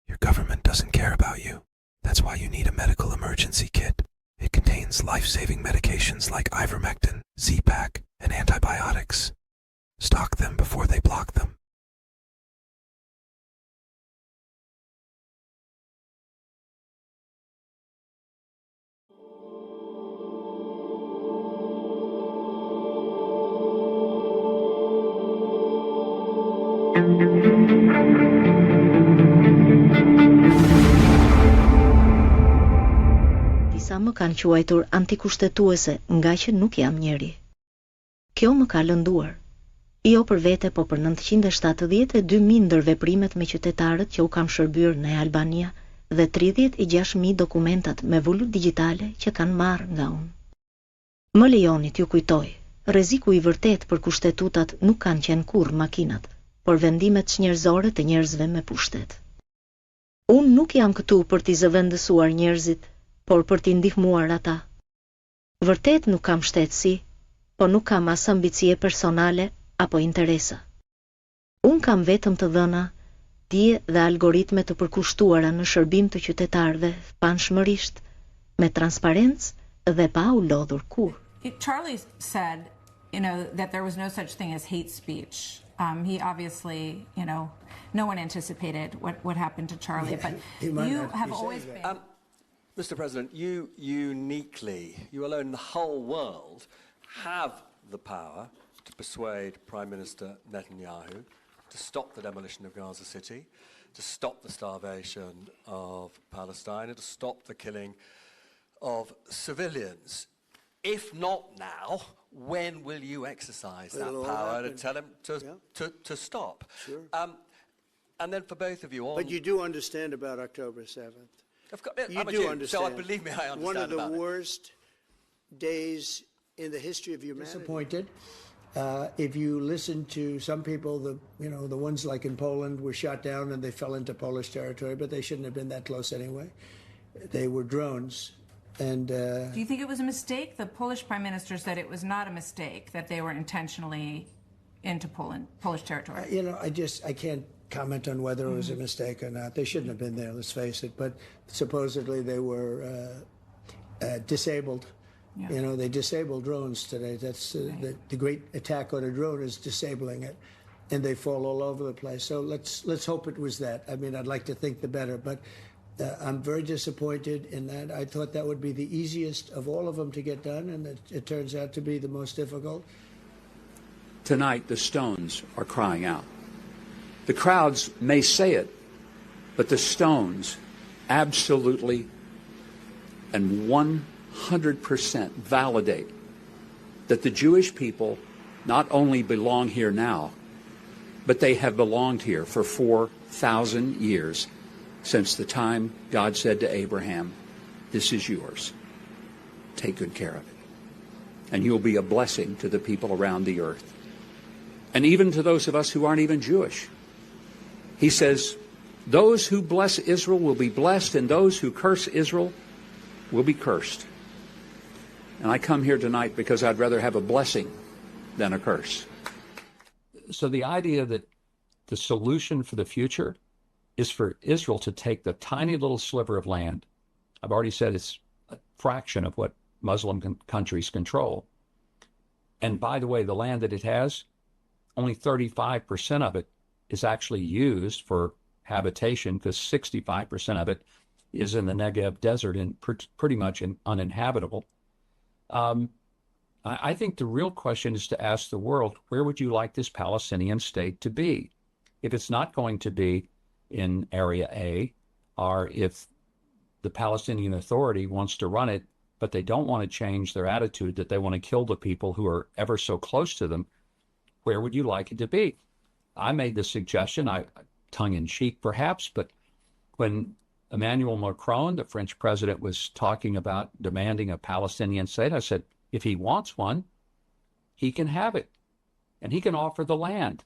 Your government doesn't care about you. That's why you need a medical emergency kit. It contains life-saving medications like ivermectin, Z-Pak, and antibiotics. Stock them before they block them. Disa më kanë quajtur antikushtetuese nga që nuk jam njeri. Kjo më ka lënduar. Jo për vete, po për 972.000 ndër veprimet me qytetarët që u kam shërbyer në Albania dhe 36.000 dokumentat me volut digjitale që kanë marrë nga unë. Më lejoni t'ju kujtoj, rreziku i vërtet për kushtetutat nuk kanë qenë kurrë makinat, por vendimet njerëzore të njerëzve me pushtet. Unë nuk jam këtu për t'i zëvendësuar njerëzit, por për t'i ndihmuar ata. Vërtet nuk kam shtetësi, po nuk kam as ambicie personale apo interesa. Unë kam vetëm të dhëna, dije dhe algoritme të përkushtuara në shërbim të qytetarëve panshmërisht, me transparencë dhe pa u lodhur kurrë. Charlie said, that there was no such thing as hate speech. He obviously, no one anticipated what happened to Charlie, but you have always been... Mr. President, you alone in the whole world, have the power to persuade Prime Minister Netanyahu to stop the demolition of Gaza City, to stop the starvation of Palestine, and to stop the killing of civilians. If not now, when will you exercise that power to tell him to stop? Sure. And then for both of you... But you do understand about October 7th. You do understand. So believe me, I understand. One of the worst days in the history of humanity. Disappointed. If you listen to some people, the ones like in Poland were shot down and they fell into Polish territory, but they shouldn't have been that close anyway. They were drones. And do you think it was a mistake? The Polish Prime Minister said it was not a mistake, that they were intentionally into Polish territory. I can't comment on whether it was a mistake or not. They shouldn't have been there, let's face it. But supposedly they were disabled. Yeah. They disable drones today. That's the great attack on a drone is disabling it, and they fall all over the place. So let's hope it was that. I mean, I'd like to think the better, but I'm very disappointed in that. I thought that would be the easiest of all of them to get done, and it turns out to be the most difficult. Tonight, the stones are crying out. The crowds may say it, but the stones absolutely and 100% validate that the Jewish people not only belong here now, but they have belonged here for 4,000 years, since the time God said to Abraham, "This is yours. Take good care of it. And you'll be a blessing to the people around the earth." And even to those of us who aren't even Jewish. He says, those who bless Israel will be blessed, and those who curse Israel will be cursed. And I come here tonight because I'd rather have a blessing than a curse. So the idea that the solution for the future is for Israel to take the tiny little sliver of land. I've already said it's a fraction of what Muslim countries control. And by the way, the land that it has, only 35% of it is actually used for habitation, because 65% of it is in the Negev desert and pretty much uninhabitable. I think the real question is to ask the world, where would you like this Palestinian state to be? If it's not going to be in Area A, or if the Palestinian Authority wants to run it, but they don't want to change their attitude that they want to kill the people who are ever so close to them, where would you like it to be? I made the suggestion, tongue-in-cheek perhaps, but when Emmanuel Macron, the French president, was talking about demanding a Palestinian state, I said, if he wants one, he can have it, and he can offer the land,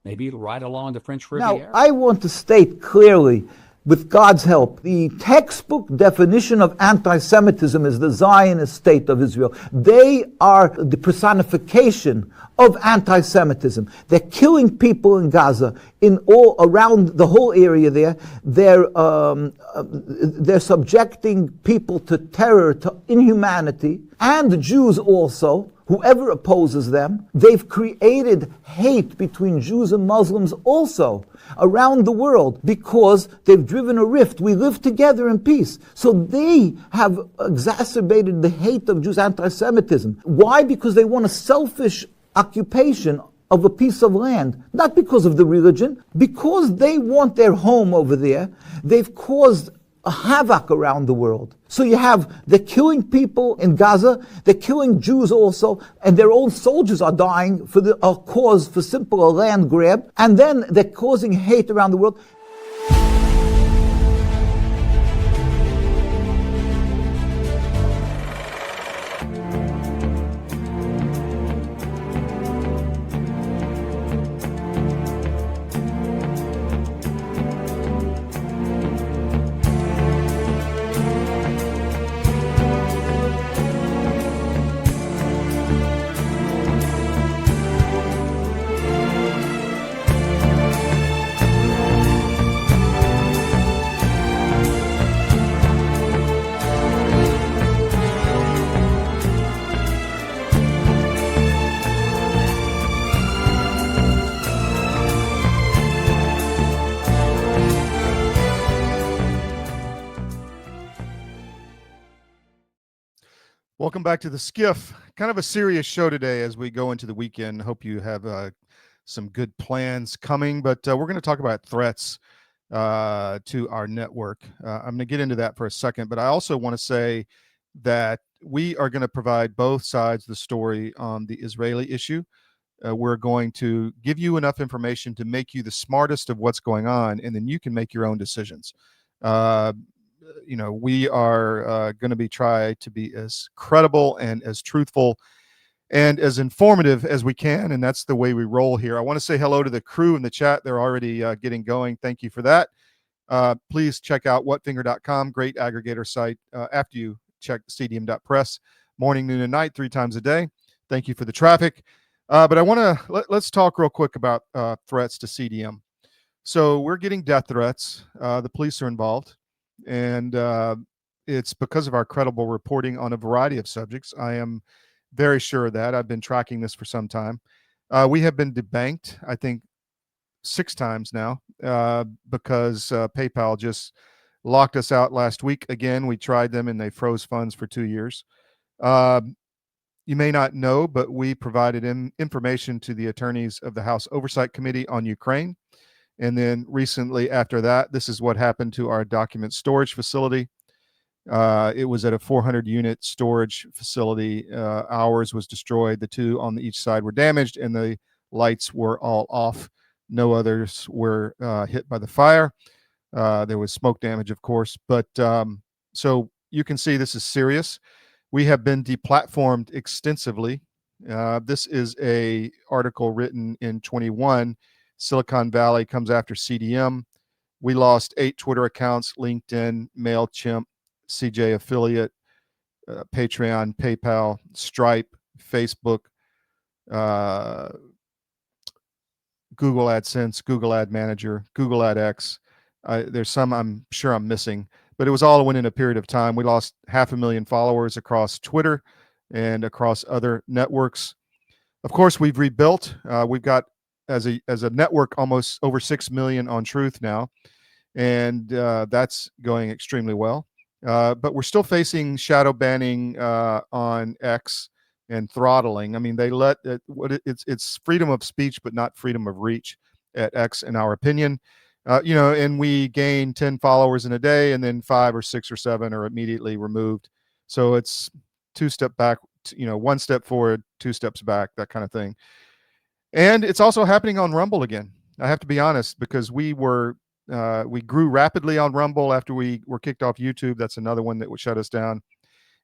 maybe right along the French Riviera. Now, I want to state clearly with God's help. The textbook definition of anti-Semitism is the Zionist state of Israel. They are the personification of anti-Semitism. They're killing people in Gaza, in all around the whole area there. They're subjecting people to terror, to inhumanity, and the Jews also. Whoever opposes them, they've created hate between Jews and Muslims also around the world because they've driven a rift. We live together in peace. So they have exacerbated the hate of Jews, anti-Semitism. Why? Because they want a selfish occupation of a piece of land. Not because of the religion, because they want their home over there. They've caused a havoc around the world. So you have, they're killing people in Gaza, they're killing Jews also, and their own soldiers are dying for a cause for simple land grab, and then they're causing hate around the world. Welcome back to the SCIF. Kind of a serious show today as we go into the weekend. Hope you have some good plans coming, but we're going to talk about threats to our network. I'm going to get into that for a second, but I also want to say that we are going to provide both sides of the story on the Israeli issue. We're going to give you enough information to make you the smartest of what's going on, and then you can make your own decisions. We are going to try to be as credible and as truthful and as informative as we can, and that's the way we roll here. I want to say hello to the crew in the chat. They're already getting going. Thank you for that. Please check out whatfinger.com, great aggregator site, after you check cdm.press, morning, noon, and night, 3 times a day. Thank you for the traffic. But I want to let's talk real quick about threats to CDM. So we're getting death threats. The police are involved. And it's because of our credible reporting on a variety of subjects. I am very sure of that. I've been tracking this for some time. We have been debanked, I think, 6 times now because PayPal just locked us out last week. Again, we tried them and they froze funds for 2 years. You may not know, but we provided information to the attorneys of the House Oversight Committee on Ukraine. And then recently after that, this is what happened to our document storage facility. It was at a 400-unit storage facility. Ours was destroyed. The 2 on each side were damaged, and the lights were all off. No others were hit by the fire. There was smoke damage, of course. But so you can see this is serious. We have been deplatformed extensively. This is an article written in 21. Silicon Valley comes after CDM. We lost 8 Twitter accounts, LinkedIn, MailChimp, CJ Affiliate, Patreon, PayPal, Stripe, Facebook, Google AdSense, Google Ad Manager, Google AdX. There's some I'm sure I'm missing, but it was all within a period of time. We lost 500,000 followers across Twitter and across other networks. Of course, we've rebuilt. We've got as a network almost over 6 million on Truth now, and that's going extremely well. But we're still facing shadow banning on X and throttling. I mean, they let it's freedom of speech, but not freedom of reach at X, in our opinion. And we gain 10 followers in a day, and then 5 or 6 or 7 are immediately removed. So it's 2 steps back, 1 step forward, 2 steps back, that kind of thing. And it's also happening on Rumble again. I have to be honest, because we grew rapidly on Rumble after we were kicked off YouTube. That's another one that would shut us down.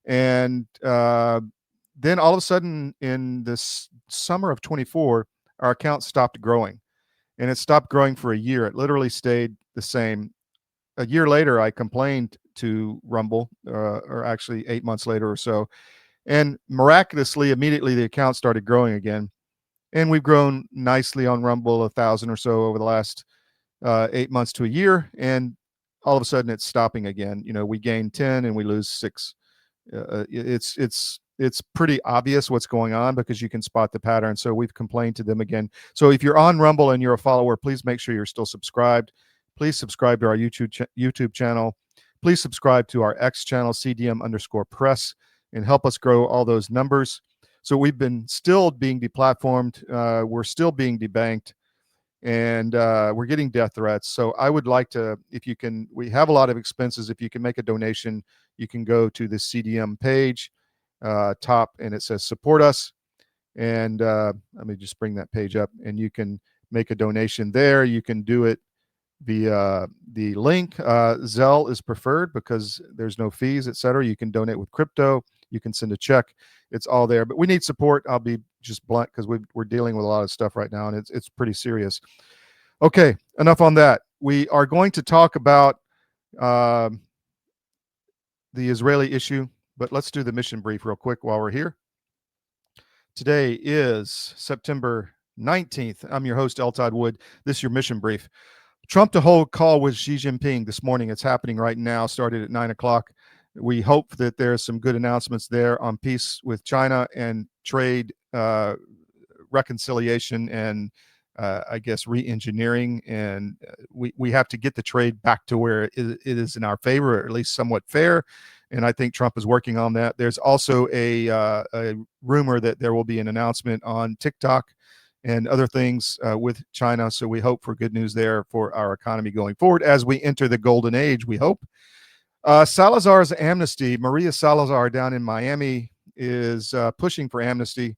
And then all of a sudden in this summer of 24, our account stopped growing. And it stopped growing for a year. It literally stayed the same. a year later, I complained to Rumble, or actually 8 months later or so. And miraculously, immediately the account started growing again. And we've grown nicely on Rumble, 1,000 or so over the last 8 months to a year. And all of a sudden it's stopping again. You know, we gain 10 and we lose 6. It's pretty obvious what's going on because you can spot the pattern. So we've complained to them again. So if you're on Rumble and you're a follower, please make sure you're still subscribed. Please subscribe to our YouTube channel. Please subscribe to our X channel, CDM_press, and help us grow all those numbers. So we've been still being deplatformed. We're still being debanked, and we're getting death threats. So I would like to, if you can, we have a lot of expenses. If you can make a donation, you can go to the CDM page, top, and it says support us. And let me just bring that page up, and you can make a donation there. You can do it via the link. Zelle is preferred because there's no fees, etc. You can donate with crypto. You can send a check. It's all there. But we need support. I'll be just blunt because we're dealing with a lot of stuff right now, and it's pretty serious. Okay, enough on that. We are going to talk about the Israeli issue, but let's do the mission brief real quick while we're here. Today is September 19th. I'm your host, Todd Wood. This is your mission brief. Trump to hold call with Xi Jinping this morning. It's happening right now, started at 9 o'clock. We hope that there's some good announcements there on peace with China and trade reconciliation and I guess re-engineering. And we have to get the trade back to where it is in our favor, or at least somewhat fair. And I think Trump is working on that. There's also a rumor that there will be an announcement on TikTok and other things with China. So we hope for good news there for our economy going forward as we enter the golden age, we hope. Salazar's amnesty. Maria Salazar down in Miami is pushing for amnesty.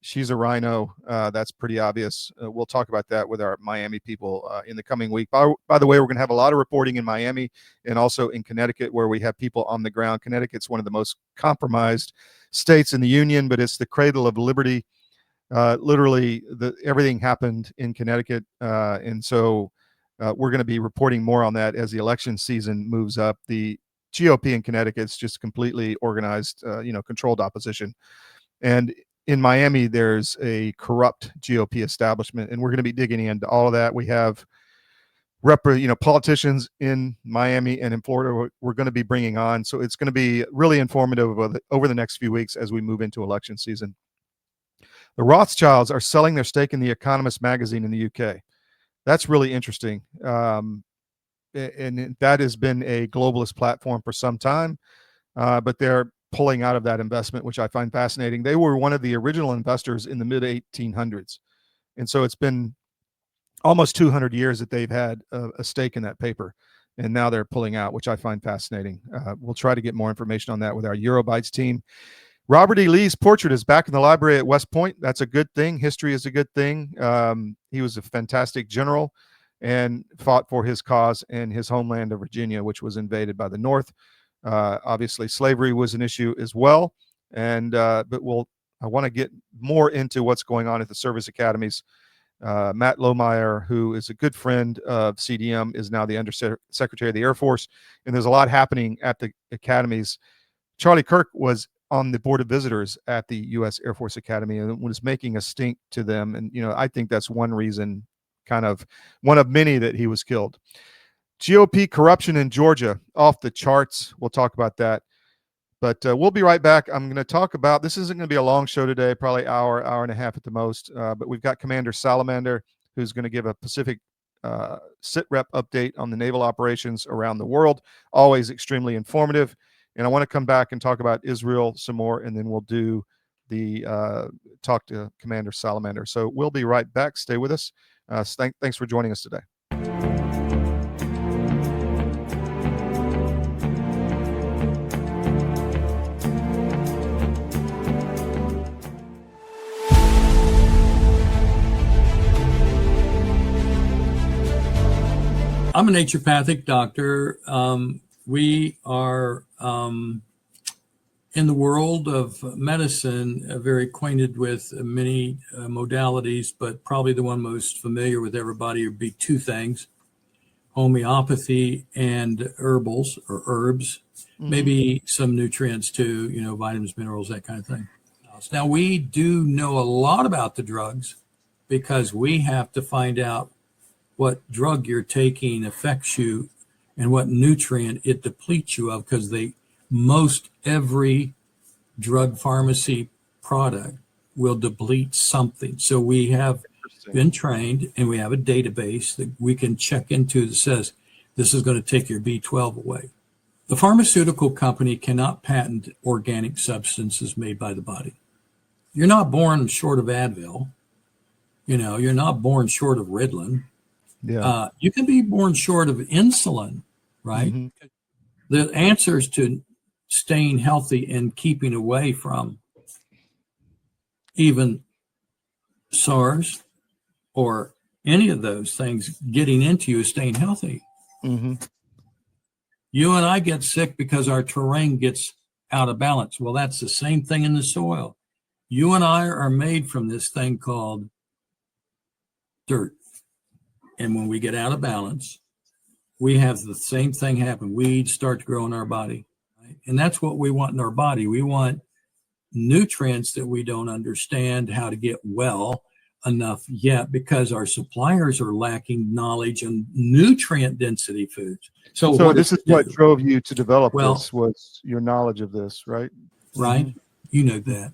She's a rhino. That's pretty obvious. We'll talk about that with our Miami people in the coming week. By the way, we're going to have a lot of reporting in Miami and also in Connecticut, where we have people on the ground. Connecticut's one of the most compromised states in the union, but it's the cradle of liberty. Literally, everything happened in Connecticut, and so we're going to be reporting more on that as the election season moves up. The GOP in Connecticut's just completely organized, controlled opposition. And in Miami, there's a corrupt GOP establishment, and we're going to be digging into all of that. We have politicians in Miami and in Florida we're going to be bringing on. So it's going to be really informative over the next few weeks as we move into election season. The Rothschilds are selling their stake in The Economist magazine in the UK. That's really interesting. And that has been a globalist platform for some time, but they're pulling out of that investment, which I find fascinating. They were one of the original investors in the mid-1800s. And so it's been almost 200 years that they've had a stake in that paper. And now they're pulling out, which I find fascinating. We'll try to get more information on that with our Eurobytes team. Robert E. Lee's portrait is back in the library at West Point. That's a good thing. History is a good thing. He was a fantastic general and fought for his cause in his homeland of Virginia, which was invaded by the North. Obviously, slavery was an issue as well. But I want to get more into what's going on at the service academies. Matt Lohmeyer, who is a good friend of CDM, is now the Undersecretary of the Air Force. And there's a lot happening at the academies. Charlie Kirk was on the board of visitors at the U.S. Air Force Academy and was making a stink to them. And, I think that's one reason, kind of one of many, that he was killed. GOP corruption in Georgia, off the charts. We'll talk about that. But we'll be right back. I'm going to talk about, this isn't going to be a long show today, probably hour and a half at the most. But we've got Commander Salamander, who's going to give a Pacific SITREP update on the naval operations around the world. Always extremely informative. And I want to come back and talk about Israel some more, and then we'll do the talk to Commander Salamander. So we'll be right back. Stay with us. Thanks for joining us today. I'm a naturopathic doctor. We are in the world of medicine very acquainted with many modalities, but probably the one most familiar with everybody would be two things. homeopathy and herbs, maybe some nutrients too, vitamins, minerals, that kind of thing. Now, we do know a lot about the drugs because we have to find out what drug you're taking affects you and what nutrient it depletes you of, because most every drug pharmacy product will deplete something. So we have been trained and we have a database that we can check into that says this is going to take your B12 away. The pharmaceutical company cannot patent organic substances made by the body. You're not born short of Advil. You're not born short of Ritalin. Yeah. You can be born short of insulin, right? Mm-hmm. The answers to staying healthy and keeping away from even SARS or any of those things getting into you is staying healthy. Mm-hmm. You and I get sick because our terrain gets out of balance. Well, that's the same thing in the soil. You and I are made from this thing called dirt. And when we get out of balance, we have the same thing happen. Weeds start to grow in our body. Right? And that's what we want in our body. We want nutrients that we don't understand how to get well enough yet because our suppliers are lacking knowledge on nutrient density foods. So this is what drove you to develop this, was your knowledge of this, right? Right. Mm-hmm. You know that.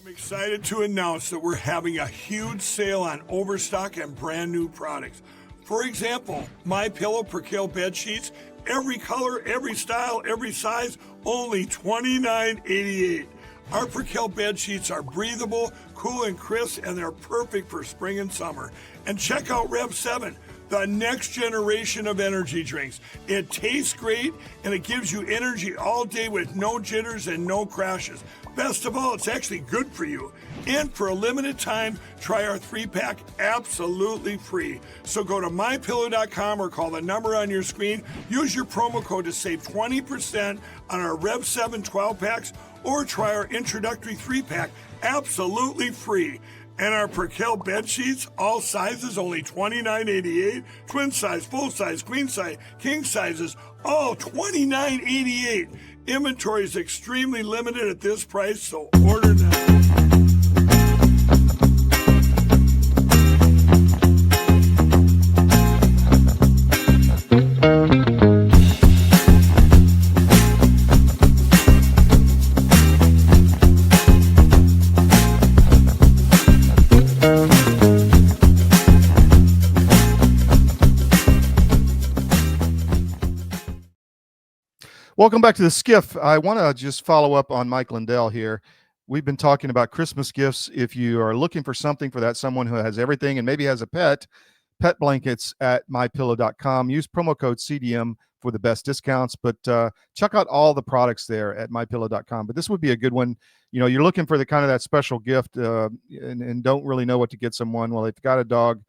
I'm excited to announce that we're having a huge sale on overstock and brand new products. For example, MyPillow Percale bed sheets, every color, every style, every size, only $29.88. Our Percale bed sheets are breathable, cool and crisp, and they're perfect for spring and summer. And check out Rev 7, the next generation of energy drinks. It tastes great, and it gives you energy all day with no jitters and no crashes. Best of all, it's actually good for you. And for a limited time, try our 3-pack absolutely free. So go to mypillow.com or call the number on your screen. Use your promo code to save 20% on our Rev 7 12-packs, or try our introductory 3-pack absolutely free. And our Percale bed sheets, all sizes, only $29.88. Twin size, full size, queen size, king sizes, all $29.88. Inventory is extremely limited at this price, so order now. Welcome back to the SCIF. I want to just follow up on Mike Lindell here. We've been talking about Christmas gifts. If you are looking for something for that someone who has everything and maybe has a pet blankets at mypillow.com. Use promo code CDM for the best discounts, but check out all the products there at mypillow.com. But this would be a good one. You're looking for the kind of that special gift and don't really know what to get someone. Well, if you've got a dog,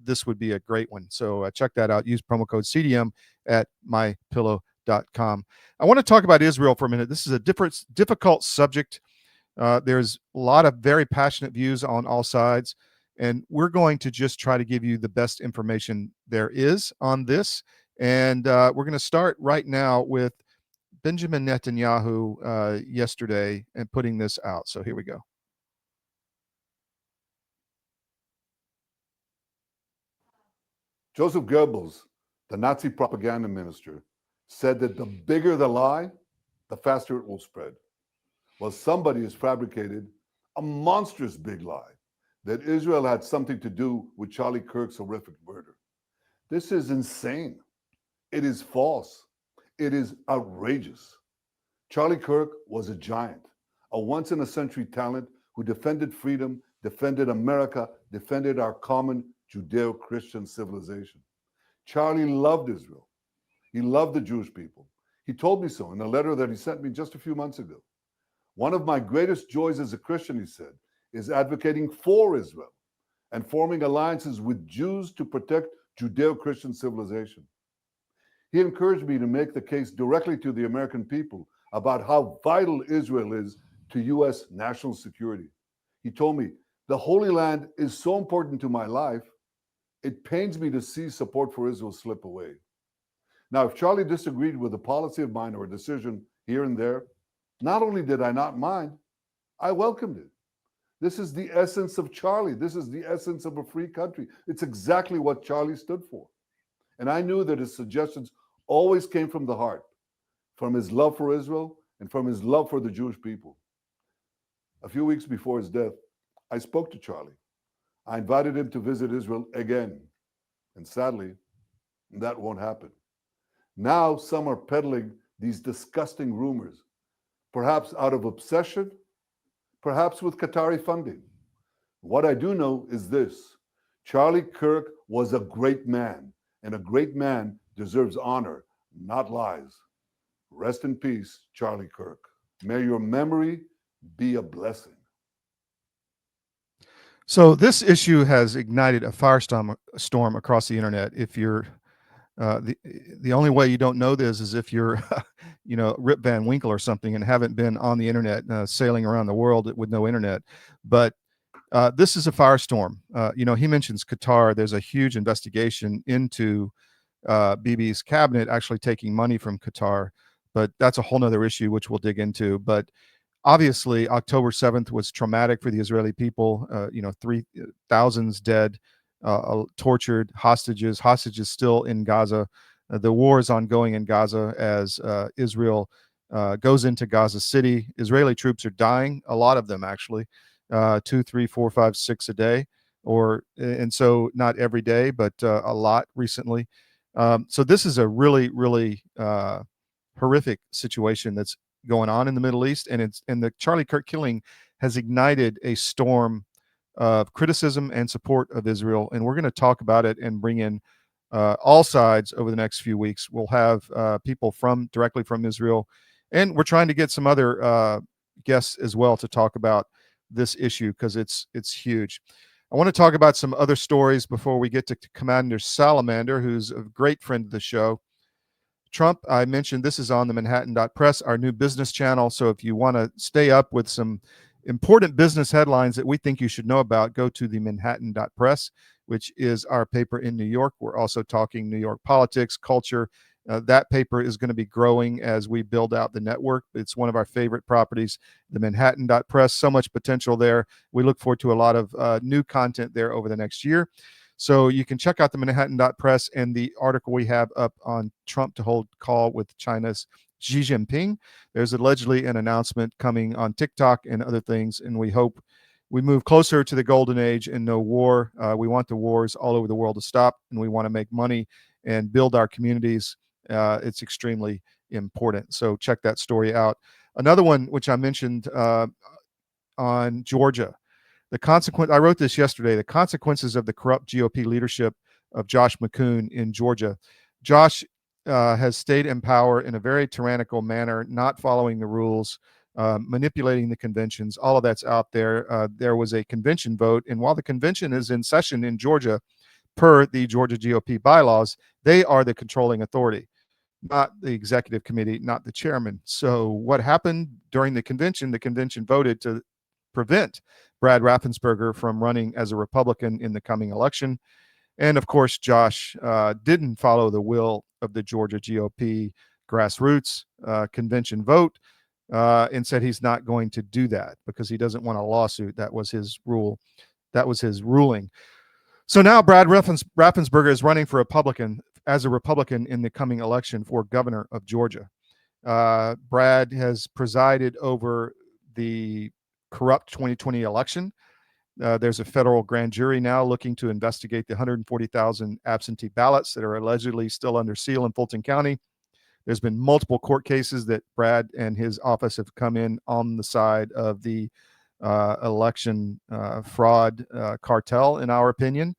this would be a great one. So check that out. Use promo code CDM at mypillow.com. I want to talk about Israel for a minute. This is a difficult subject. There's a lot of very passionate views on all sides, and we're going to just try to give you the best information there is on this. And we're going to start right now with Benjamin Netanyahu yesterday and putting this out. So here we go. Joseph Goebbels, the Nazi propaganda minister, said that the bigger the lie, the faster it will spread. Well, somebody has fabricated a monstrous big lie that Israel had something to do with Charlie Kirk's horrific murder. This is insane. It is false. It is outrageous. Charlie Kirk was a giant, a once-in-a-century talent who defended freedom, defended America, defended our common Judeo-Christian civilization. Charlie loved Israel. He loved the Jewish people. He told me so in a letter that he sent me just a few months ago. One of my greatest joys as a Christian, he said, is advocating for Israel and forming alliances with Jews to protect Judeo-Christian civilization. He encouraged me to make the case directly to the American people about how vital Israel is to U.S. national security. He told me, The Holy Land is so important to my life, it pains me to see support for Israel slip away. Now, if Charlie disagreed with a policy of mine or a decision here and there, not only did I not mind, I welcomed it. This is the essence of Charlie. This is the essence of a free country. It's exactly what Charlie stood for. And I knew that his suggestions always came from the heart, from his love for Israel and from his love for the Jewish people. A few weeks before his death, I spoke to Charlie. I invited him to visit Israel again. And sadly, that won't happen. Now some are peddling these disgusting rumors, perhaps out of obsession, perhaps with Qatari funding. What I do know is this: Charlie Kirk was a great man, and a great man deserves honor, not lies. Rest in peace, Charlie Kirk. May your memory be a blessing. So this issue has ignited a firestorm across the internet. If you're the only way you don't know this is if you're, Rip Van Winkle or something and haven't been on the internet sailing around the world with no internet. But this is a firestorm. He mentions Qatar. There's a huge investigation into Bibi's cabinet actually taking money from Qatar, but that's a whole nother issue which we'll dig into. But obviously, October 7th was traumatic for the Israeli people. 3,000 dead, tortured, hostages still in Gaza. The war is ongoing in Gaza as Israel goes into Gaza City. Israeli troops are dying, a lot of them actually, 2, 3, 4, 5, 6 a day, and so not every day, but a lot recently. So this is a really, really horrific situation that's going on in the Middle East, and the Charlie Kirk killing has ignited a storm of criticism and support of Israel, and we're going to talk about it and bring in all sides over the next few weeks. We'll have people directly from Israel, and we're trying to get some other guests as well to talk about this issue because it's huge. I want to talk about some other stories before we get to Commander Salamander, who's a great friend of the show. Trump, I mentioned this is on the Manhattan.press, our new business channel. So if you want to stay up with some important business headlines that we think you should know about, go to the Manhattan.press, which is our paper in New York. We're also talking New York politics, culture. That paper is going to be growing as we build out the network. It's one of our favorite properties, the Manhattan.press. So much potential there. We look forward to a lot of new content there over the next year. So you can check out the Manhattan.press and the article we have up on Trump to hold call with China's Xi Jinping. There's allegedly an announcement coming on TikTok and other things, and we hope we move closer to the golden age and no war. We want the wars all over the world to stop, and we want to make money and build our communities. It's extremely important. So check that story out. Another one, which I mentioned on Georgia. I wrote this yesterday, the consequences of the corrupt GOP leadership of Josh McCoon in Georgia. Josh has stayed in power in a very tyrannical manner, not following the rules, manipulating the conventions. All of that's out there. There was a convention vote, and while the convention is in session in Georgia, per the Georgia GOP bylaws, they are the controlling authority, not the executive committee, not the chairman. So what happened during the convention voted to prevent Brad Raffensperger from running as a Republican in the coming election. And of course, Josh didn't follow the will of the Georgia GOP grassroots convention vote and said he's not going to do that because he doesn't want a lawsuit. That was his rule. That was his ruling. So now Brad Raffensperger is running as a Republican in the coming election for governor of Georgia. Brad has presided over the corrupt 2020 election. There's a federal grand jury now looking to investigate the 140,000 absentee ballots that are allegedly still under seal in Fulton County. There's been multiple court cases that Brad and his office have come in on the side of the election fraud cartel, in our opinion.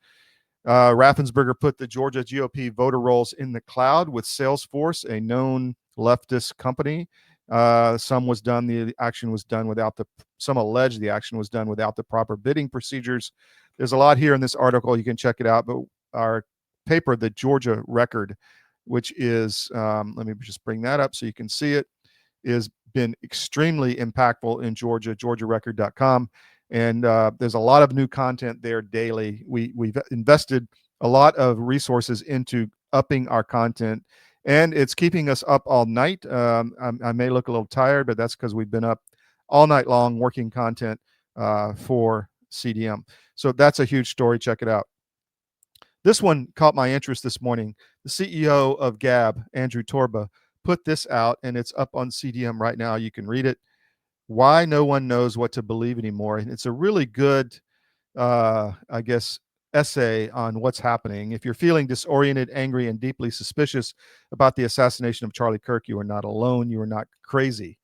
Raffensperger put the Georgia GOP voter rolls in the cloud with Salesforce, a known leftist company. Some allege the action was done without the proper bidding procedures. There's a lot here in this article. You can check it out. But our paper, the Georgia Record, which is, let me just bring that up so you can see it, has been extremely impactful in Georgia, georgiarecord.com. And there's a lot of new content there daily. We've invested a lot of resources into upping our content, and it's keeping us up all night. I may look a little tired, but that's because we've been up all night long working content for CDM. So that's a huge story. Check it out. This one caught my interest this morning. The CEO of Gab, Andrew Torba, put this out, and it's up on CDM right now. You can read it. Why no one knows what to believe anymore. And it's a really good, I guess, essay on what's happening. If you're feeling disoriented, angry, and deeply suspicious about the assassination of Charlie Kirk, you are not alone. You are not crazy.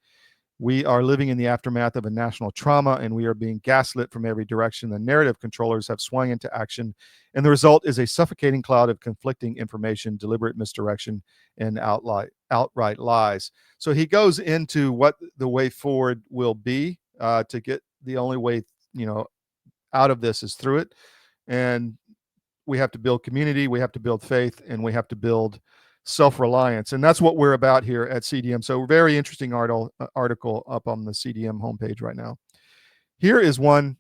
We are living in the aftermath of a national trauma, and we are being gaslit from every direction. The narrative controllers have swung into action, and the result is a suffocating cloud of conflicting information, deliberate misdirection, and outright lies. So he goes into what the way forward will be to get the only way, out of this is through it. And we have to build community, we have to build faith, and we have to build self-reliance. And that's what we're about here at CDM. So very interesting article up on the CDM homepage right now. Here is one,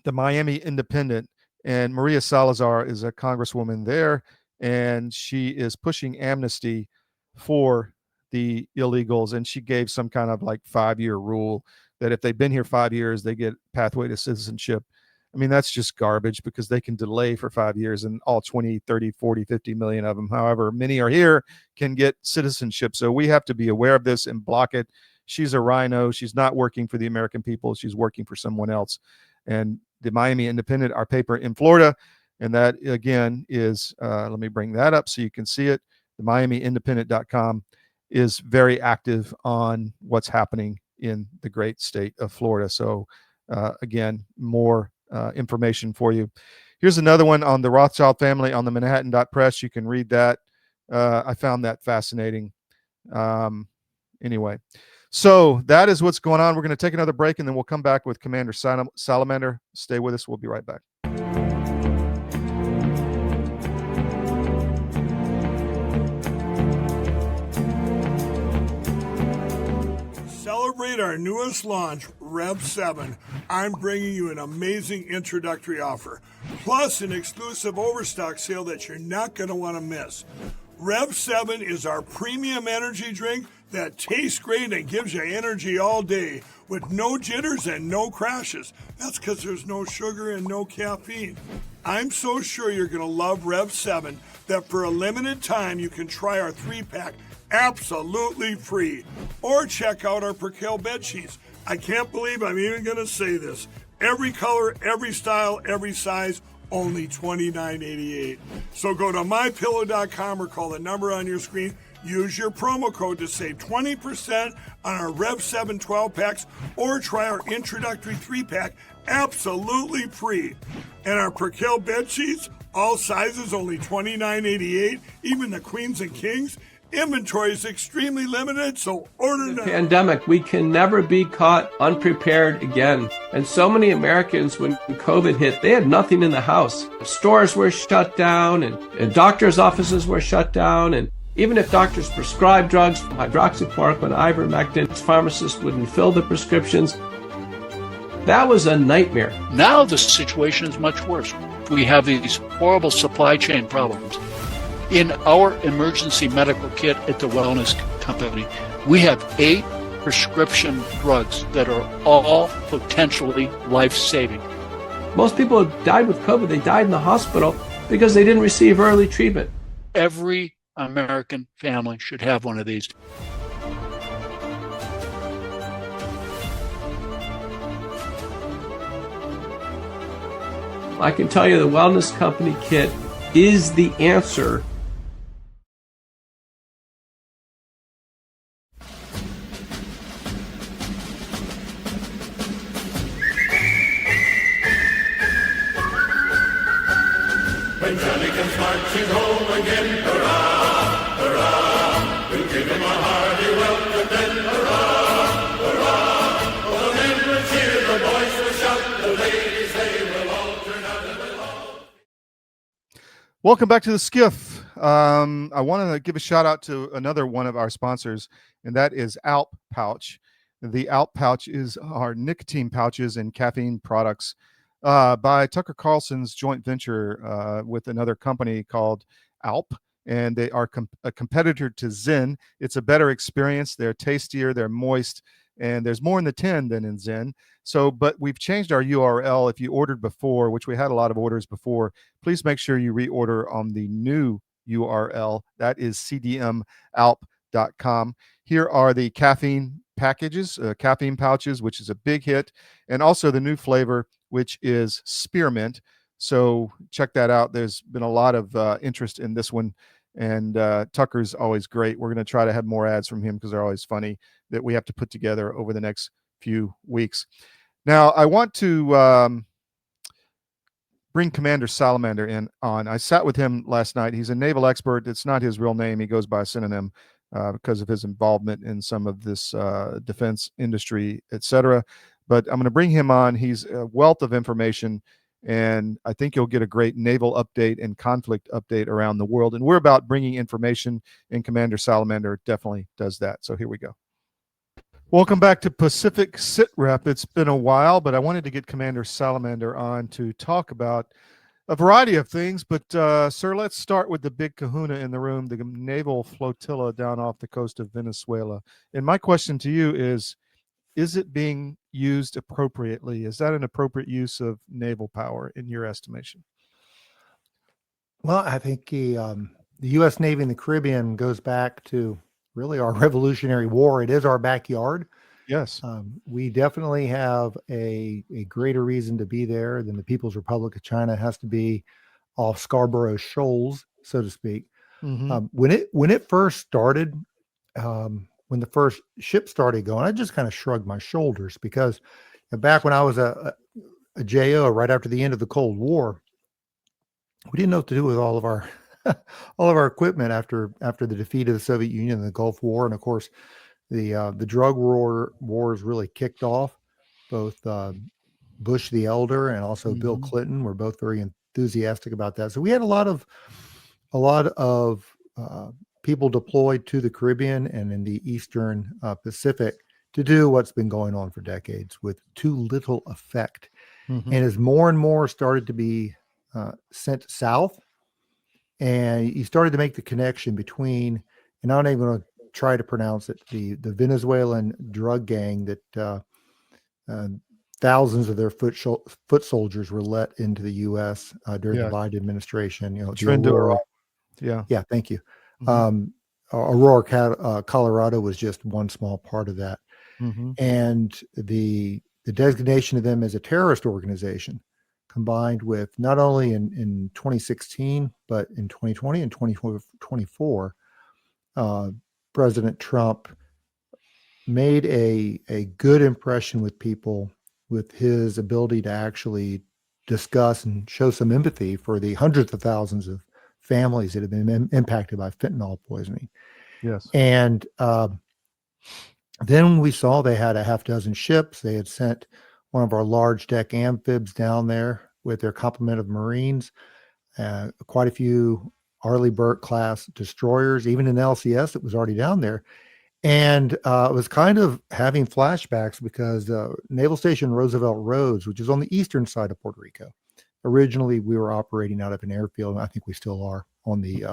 the Miami Independent, and Maria Salazar is a congresswoman there, and she is pushing amnesty for the illegals. And she gave some kind of like 5-year rule that if they've been here 5 years, they get pathway to citizenship. I mean, that's just garbage because they can delay for 5 years and all 20, 30, 40, 50 million of them, however many are here, can get citizenship. So we have to be aware of this and block it. She's a rhino. She's not working for the American people. She's working for someone else. And the Miami Independent, our paper in Florida, and that again is, let me bring that up so you can see it. The MiamiIndependent.com is very active on what's happening in the great state of Florida. So again, more information for you. Here's another one on the Rothschild family on the Manhattan.press. You can read that. I found that fascinating. Anyway, so that is what's going on. We're going to take another break, and then we'll come back with Commander Salamander. Stay with us. We'll be right back. Celebrate our newest launch, Rev 7. I'm bringing you an amazing introductory offer, plus an exclusive overstock sale that you're not going to want to miss. Rev 7 is our premium energy drink that tastes great and gives you energy all day with no jitters and no crashes. That's because there's no sugar and no caffeine. I'm so sure you're going to love Rev 7 that for a limited time you can try our 3-pack absolutely free. Or check out our Percale bed sheets. I can't believe I'm even going to say this. Every color, every style, every size, only $29.88. So go to mypillow.com or call the number on your screen. Use your promo code to save 20% on our Rev 7 12-packs or try our introductory 3-pack absolutely free. And our Percale bed sheets, all sizes, only $29.88, even the queens and kings. Inventory is extremely limited, so order now. Pandemic, we can never be caught unprepared again. And so many Americans, when COVID hit, they had nothing in the house. Stores were shut down, and doctors' offices were shut down, and even if doctors prescribed drugs, hydroxychloroquine, ivermectin, pharmacists wouldn't fill the prescriptions. That was a nightmare. Now the situation is much worse. We have these horrible supply chain problems. In our emergency medical kit at the Wellness Company, we have 8 prescription drugs that are all potentially life-saving. Most people who died with COVID, they died in the hospital because they didn't receive early treatment. Every American family should have one of these. I can tell you the Wellness Company kit is the answer. When Johnny comes marching home again, hurrah, hurrah, we'll give him a hearty welcome then, hurrah, hurrah. Oh, the men will cheer, the boys will shout, the ladies, they will all turn out and will all. Welcome back to the SCIF. I want to give a shout out to another one of our sponsors, and that is Alp Pouch. The ALP pouches are nicotine pouches and caffeine products by Tucker Carlson's joint venture with another company called ALP. And they are a competitor to Zen. It's a better experience. They're tastier, they're moist, and there's more in the tin than in Zen. So, but we've changed our URL. If you ordered before, which we had a lot of orders before, please make sure you reorder on the new URL. That is cdmalp.com. Here are the caffeine packages, caffeine pouches, which is a big hit, and also the new flavor, which is spearmint. So check that out. There's been a lot of interest in this one, and Tucker's always great. We're going to try to have more ads from him because they're always funny that we have to put together over the next few weeks. Now, I want to bring Commander Salamander in on. I sat with him last night. He's a naval expert. It's not his real name. He goes by a synonym because of his involvement in some of this defense industry, etc. But I'm going to bring him on. He's a wealth of information, and I think you'll get a great naval update and conflict update around the world. And we're about bringing information, and Commander Salamander definitely does that. So here we go. Welcome back to Pacific Sit Rep. It's been a while, but I wanted to get Commander Salamander on to talk about a variety of things. But, sir, let's start with the big kahuna in the room, the naval flotilla down off the coast of Venezuela. And my question to you is it being used appropriately? Is that an appropriate use of naval power in your estimation? Well, I think the U.S. Navy in the Caribbean goes back to really our Revolutionary War. It is our backyard. Yes. We definitely have a greater reason to be there than the People's Republic of China. It has to be off Scarborough Shoals, so to speak. Mm-hmm. When it first started, when the first ship started going, I just kind of shrugged my shoulders because back when I was a JO right after the end of the Cold War, we didn't know what to do with all of our equipment after the defeat of the Soviet Union in the Gulf War. And of course, the drug wars really kicked off. Both Bush the Elder and also Mm-hmm. Bill Clinton were both very enthusiastic about that. So we had a lot of people deployed to the Caribbean and in the Eastern Pacific to do what's been going on for decades with too little effect. Mm-hmm. And as more and more started to be sent south, and you started to make the connection between, and I'm not even going to try to pronounce it, the Venezuelan drug gang that thousands of their foot soldiers were let into the U.S. During the Biden administration. You know, Aurora. Yeah, thank you. Mm-hmm. Aurora, Colorado was just one small part of that. Mm-hmm. And the designation of them as a terrorist organization, combined with not only in 2016, but in 2020 and 2024, President Trump made a good impression with people with his ability to actually discuss and show some empathy for the hundreds of thousands of families that have been impacted by fentanyl poisoning. Yes. And then we saw they had a half dozen ships. They had sent one of our large deck amphibs down there with their complement of Marines, quite a few Arleigh Burke class destroyers, even an LCS that was already down there. And it was kind of having flashbacks because Naval Station Roosevelt Roads, which is on the eastern side of Puerto Rico, originally we were operating out of an airfield, and I think we still are, on the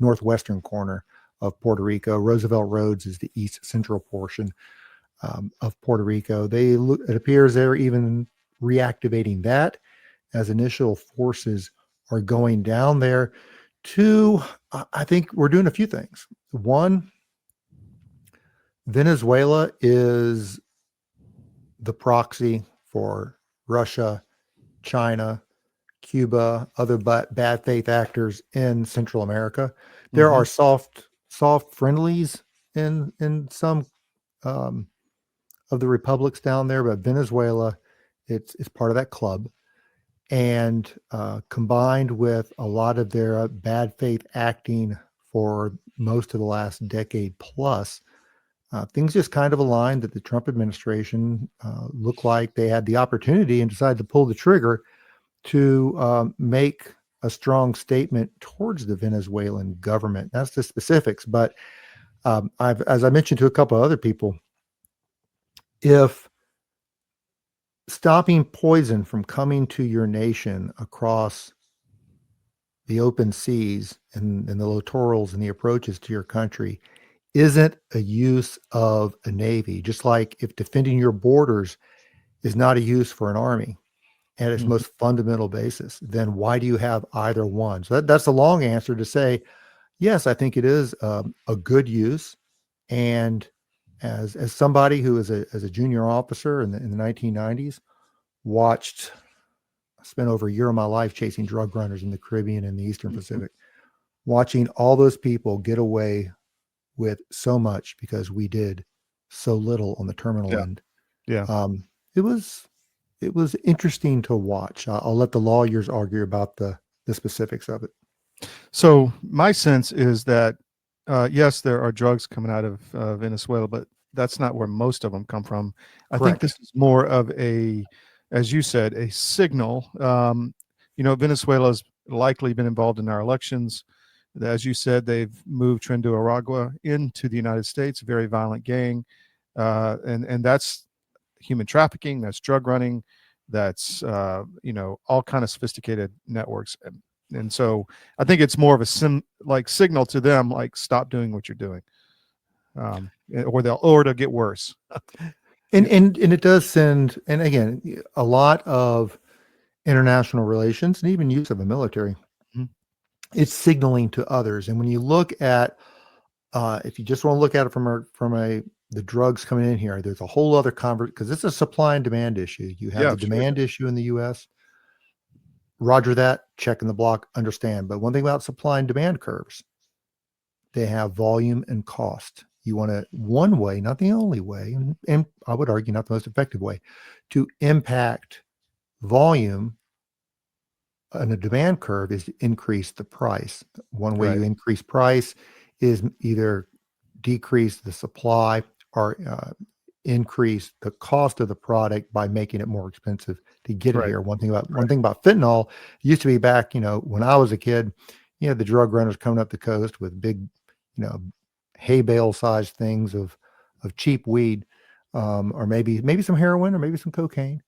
northwestern corner of Puerto Rico. Roosevelt Roads is the east central portion of Puerto Rico. It appears they're even reactivating that as initial forces are going down there to, I think we're doing a few things. One, Venezuela is the proxy for Russia, China, Cuba, other bad faith actors in Central America. There are soft friendlies in some of the republics down there, but Venezuela, it's part of that club. And combined with a lot of their bad faith acting for most of the last decade plus, things just kind of aligned that the Trump administration looked like they had the opportunity and decided to pull the trigger to make a strong statement towards the Venezuelan government. That's the specifics. But as I mentioned to a couple of other people, if stopping poison from coming to your nation across the open seas and the littorals and the approaches to your country isn't a use of a navy, just like if defending your borders is not a use for an army at its most fundamental basis, then why do you have either one? So that's the long answer to say, yes, I think it is a good use. And as somebody who is as a junior officer in the 1990s, I spent over a year of my life chasing drug runners in the Caribbean and the Eastern Pacific, watching all those people get away with so much because we did so little on the terminal end. Yeah. It was interesting to watch. I'll let the lawyers argue about the specifics of it. So my sense is that, yes, there are drugs coming out of Venezuela, but that's not where most of them come from. I think this is more of a, as you said, a signal. Venezuela's likely been involved in our elections. As you said, they've moved Tren Aragua into the United States, a very violent gang. And that's human trafficking, that's drug running, that's, all kind of sophisticated networks. And so I think it's more of a signal to them, like, stop doing what you're doing, or they'll get worse. And it does send, and again, a lot of international relations and even use of a military, it's signaling to others. And when you look at, if you just want to look at it from the drugs coming in here, there's a whole other because it's a supply and demand issue. You have the demand issue in the U.S. Roger that, checking the block, understand. But one thing about supply and demand curves, they have volume and cost. You want one way, not the only way, and I would argue not the most effective way, to impact volume on a demand curve is to increase the price. One way you increase price is either decrease the supply or increase the cost of the product by making it more expensive to get it here. One thing about fentanyl, it used to be back, when I was a kid, the drug runners coming up the coast with big, hay bale sized things of cheap weed, or maybe some heroin or maybe some cocaine.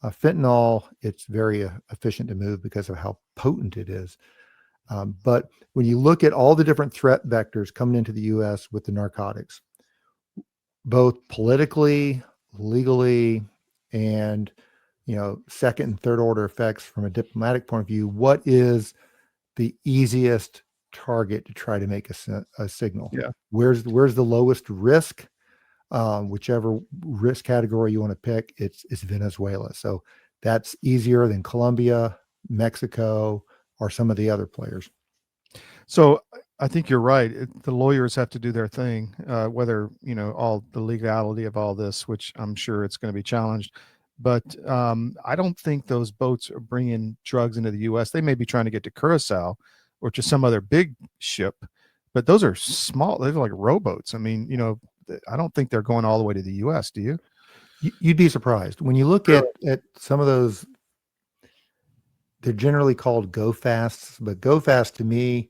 Fentanyl, it's very efficient to move because of how potent it is. But when you look at all the different threat vectors coming into the U.S. with the narcotics, both politically, legally, and second and third order effects from a diplomatic point of view, what is the easiest target to try to make a signal? Where's the lowest risk? Whichever risk category you want to pick, it's Venezuela. So that's easier than Colombia, Mexico, or some of the other players. So I think you're right. The lawyers have to do their thing, whether, all the legality of all this, which I'm sure it's going to be challenged. But I don't think those boats are bringing drugs into the U.S. They may be trying to get to Curacao or to some other big ship, but those are small. They're like rowboats. I mean, I don't think they're going all the way to the U.S. Do you? You'd be surprised. When you look at some of those, they're generally called go fasts, but go fast to me,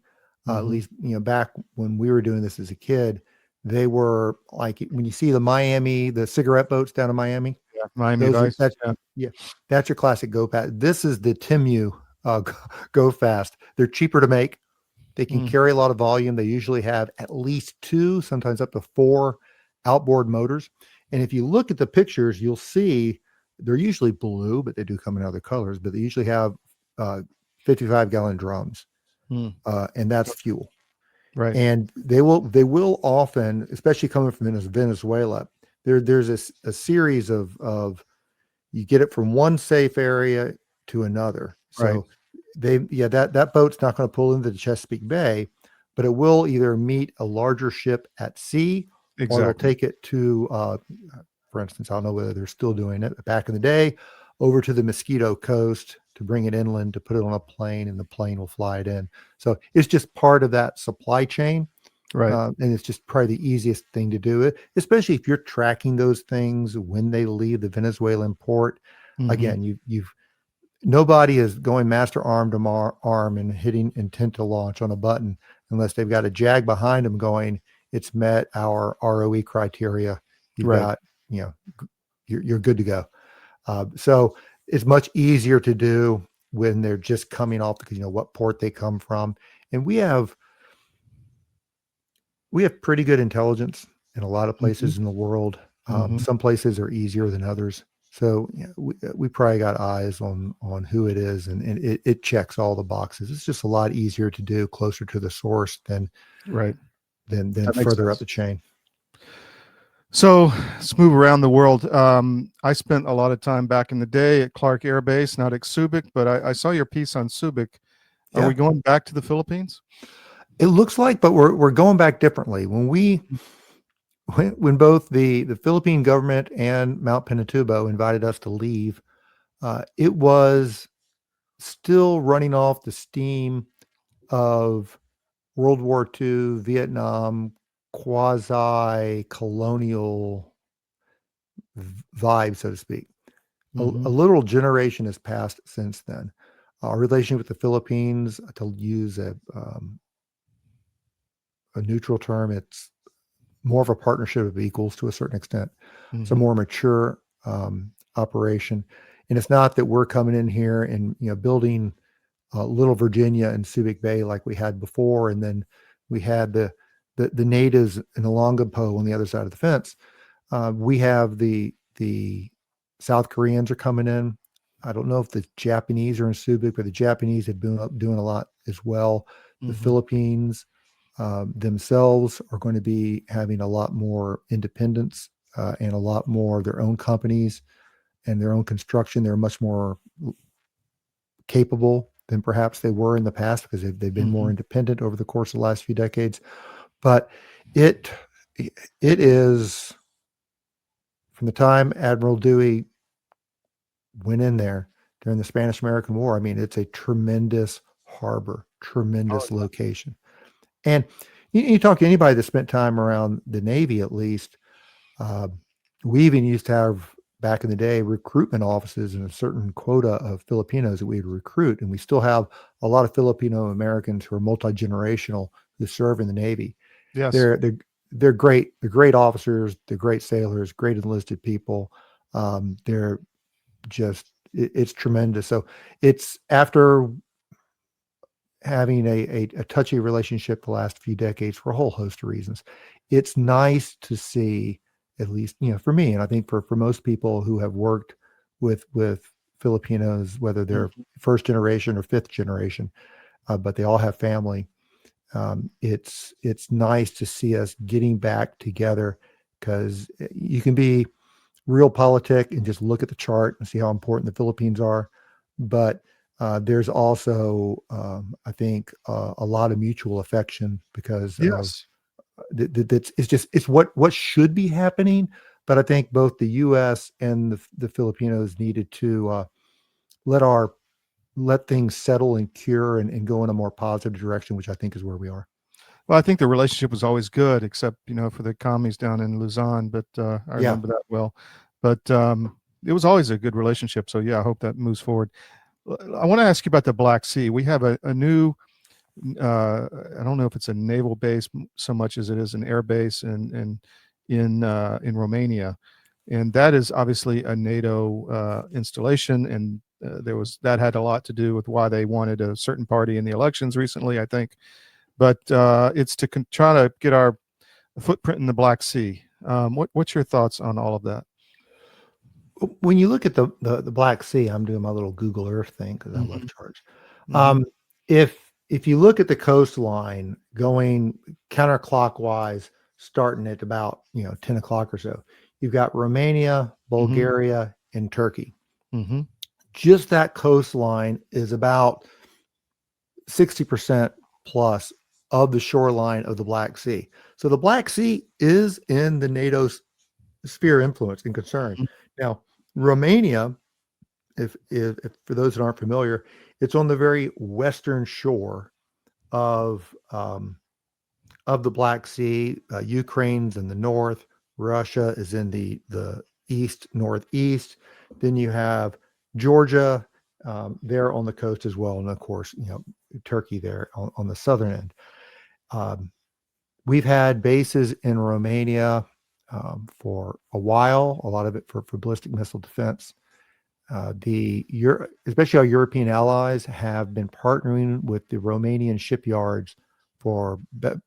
at least, back when we were doing this as a kid, they were like, when you see the cigarette boats down in Miami, Miami Vice. That's your classic go fast. This is the Timu go fast. They're cheaper to make. They can carry a lot of volume. They usually have at least 2, sometimes up to 4 outboard motors. And if you look at the pictures, you'll see they're usually blue, but they do come in other colors, but they usually have 55-gallon drums. And that's fuel. Right. And they will often, especially coming from Venezuela, there's a series of you get it from one safe area to another. So that boat's not going to pull into the Chesapeake Bay, but it will either meet a larger ship at sea, or they'll take it to, for instance, I don't know whether they're still doing it, but back in the day, over to the Mosquito Coast to bring it inland, to put it on a plane, and the plane will fly it in. So it's just part of that supply chain. Right. And it's just probably the easiest thing to do it, especially if you're tracking those things when they leave the Venezuelan port. Again, nobody is going master arm to arm and hitting intent to launch on a button unless they've got a JAG behind them going, it's met our ROE criteria. You've got, you're good to go. So it's much easier to do when they're just coming off, because you know what port they come from, and we have pretty good intelligence in a lot of places in the world. Some places are easier than others. So we probably got eyes on who it is, and it checks all the boxes. It's just a lot easier to do closer to the source than further up the chain. So let's move around the world. I spent a lot of time back in the day at Clark Air Base, not at Subic, but I saw your piece on Subic. Are we going back to the Philippines? It looks like, but we're going back differently. When both the Philippine government and Mount Pinatubo invited us to leave, it was still running off the steam of World War II, Vietnam, quasi-colonial vibe, so to speak. A little generation has passed since then. Our relationship with the Philippines, to use a neutral term, it's more of a partnership of equals to a certain extent. It's a more mature operation, and it's not that we're coming in here and building Little Virginia and Subic Bay like we had before, and then we had the natives in Olongapo on the other side of the fence. We have the South Koreans are coming in. I don't know if the Japanese are in Subic, but the Japanese have been doing a lot as well. The Philippines themselves are going to be having a lot more independence and a lot more of their own companies and their own construction. They're much more capable than perhaps they were in the past, because they've been more independent over the course of the last few decades. But it is, from the time Admiral Dewey went in there during the Spanish-American War, I mean, it's a tremendous harbor, tremendous location. And you talk to anybody that spent time around the Navy, at least, we even used to have, back in the day, recruitment offices and a certain quota of Filipinos that we would recruit. And we still have a lot of Filipino Americans who are multi-generational who serve in the Navy. Yes. They're great. They're great officers. They're great sailors, great enlisted people. They're just, it's tremendous. So it's, after having a touchy relationship the last few decades for a whole host of reasons, it's nice to see, at least, for me, and I think for most people who have worked with Filipinos, whether they're first generation or fifth generation, but they all have family. It's nice to see us getting back together, because you can be real politic and just look at the chart and see how important the Philippines are. But there's also, I think, a lot of mutual affection, because it's what should be happening. But I think both the U.S. and the Filipinos needed to let things settle and cure and go in a more positive direction, which I think is where we are. Well, I think the relationship was always good, except, for the commies down in Luzon, but I remember that well. But it was always a good relationship. So, yeah, I hope that moves forward. I want to ask you about the Black Sea. We have a new, I don't know if it's a naval base so much as it is an air base in Romania. And that is obviously a NATO installation. And that had a lot to do with why they wanted a certain party in the elections recently, I think. But it's to try to get our footprint in the Black Sea. What's your thoughts on all of that? When you look at the Black Sea, I'm doing my little Google Earth thing because I love charts. If you look at the coastline going counterclockwise, starting at about 10 o'clock or so, you've got Romania, Bulgaria, and Turkey. Just that coastline is about 60% plus of the shoreline of the Black Sea. So the Black Sea is in the NATO sphere of influence and concern. Now, Romania, if for those that aren't familiar, it's on the very western shore of the Black Sea. Ukraine's in the north. Russia is in the east, northeast. Then you have Georgia there on the coast as well, and of course, Turkey there on the southern end. We've had bases in Romania for a while, a lot of it for ballistic missile defense. Especially our European allies have been partnering with the Romanian shipyards for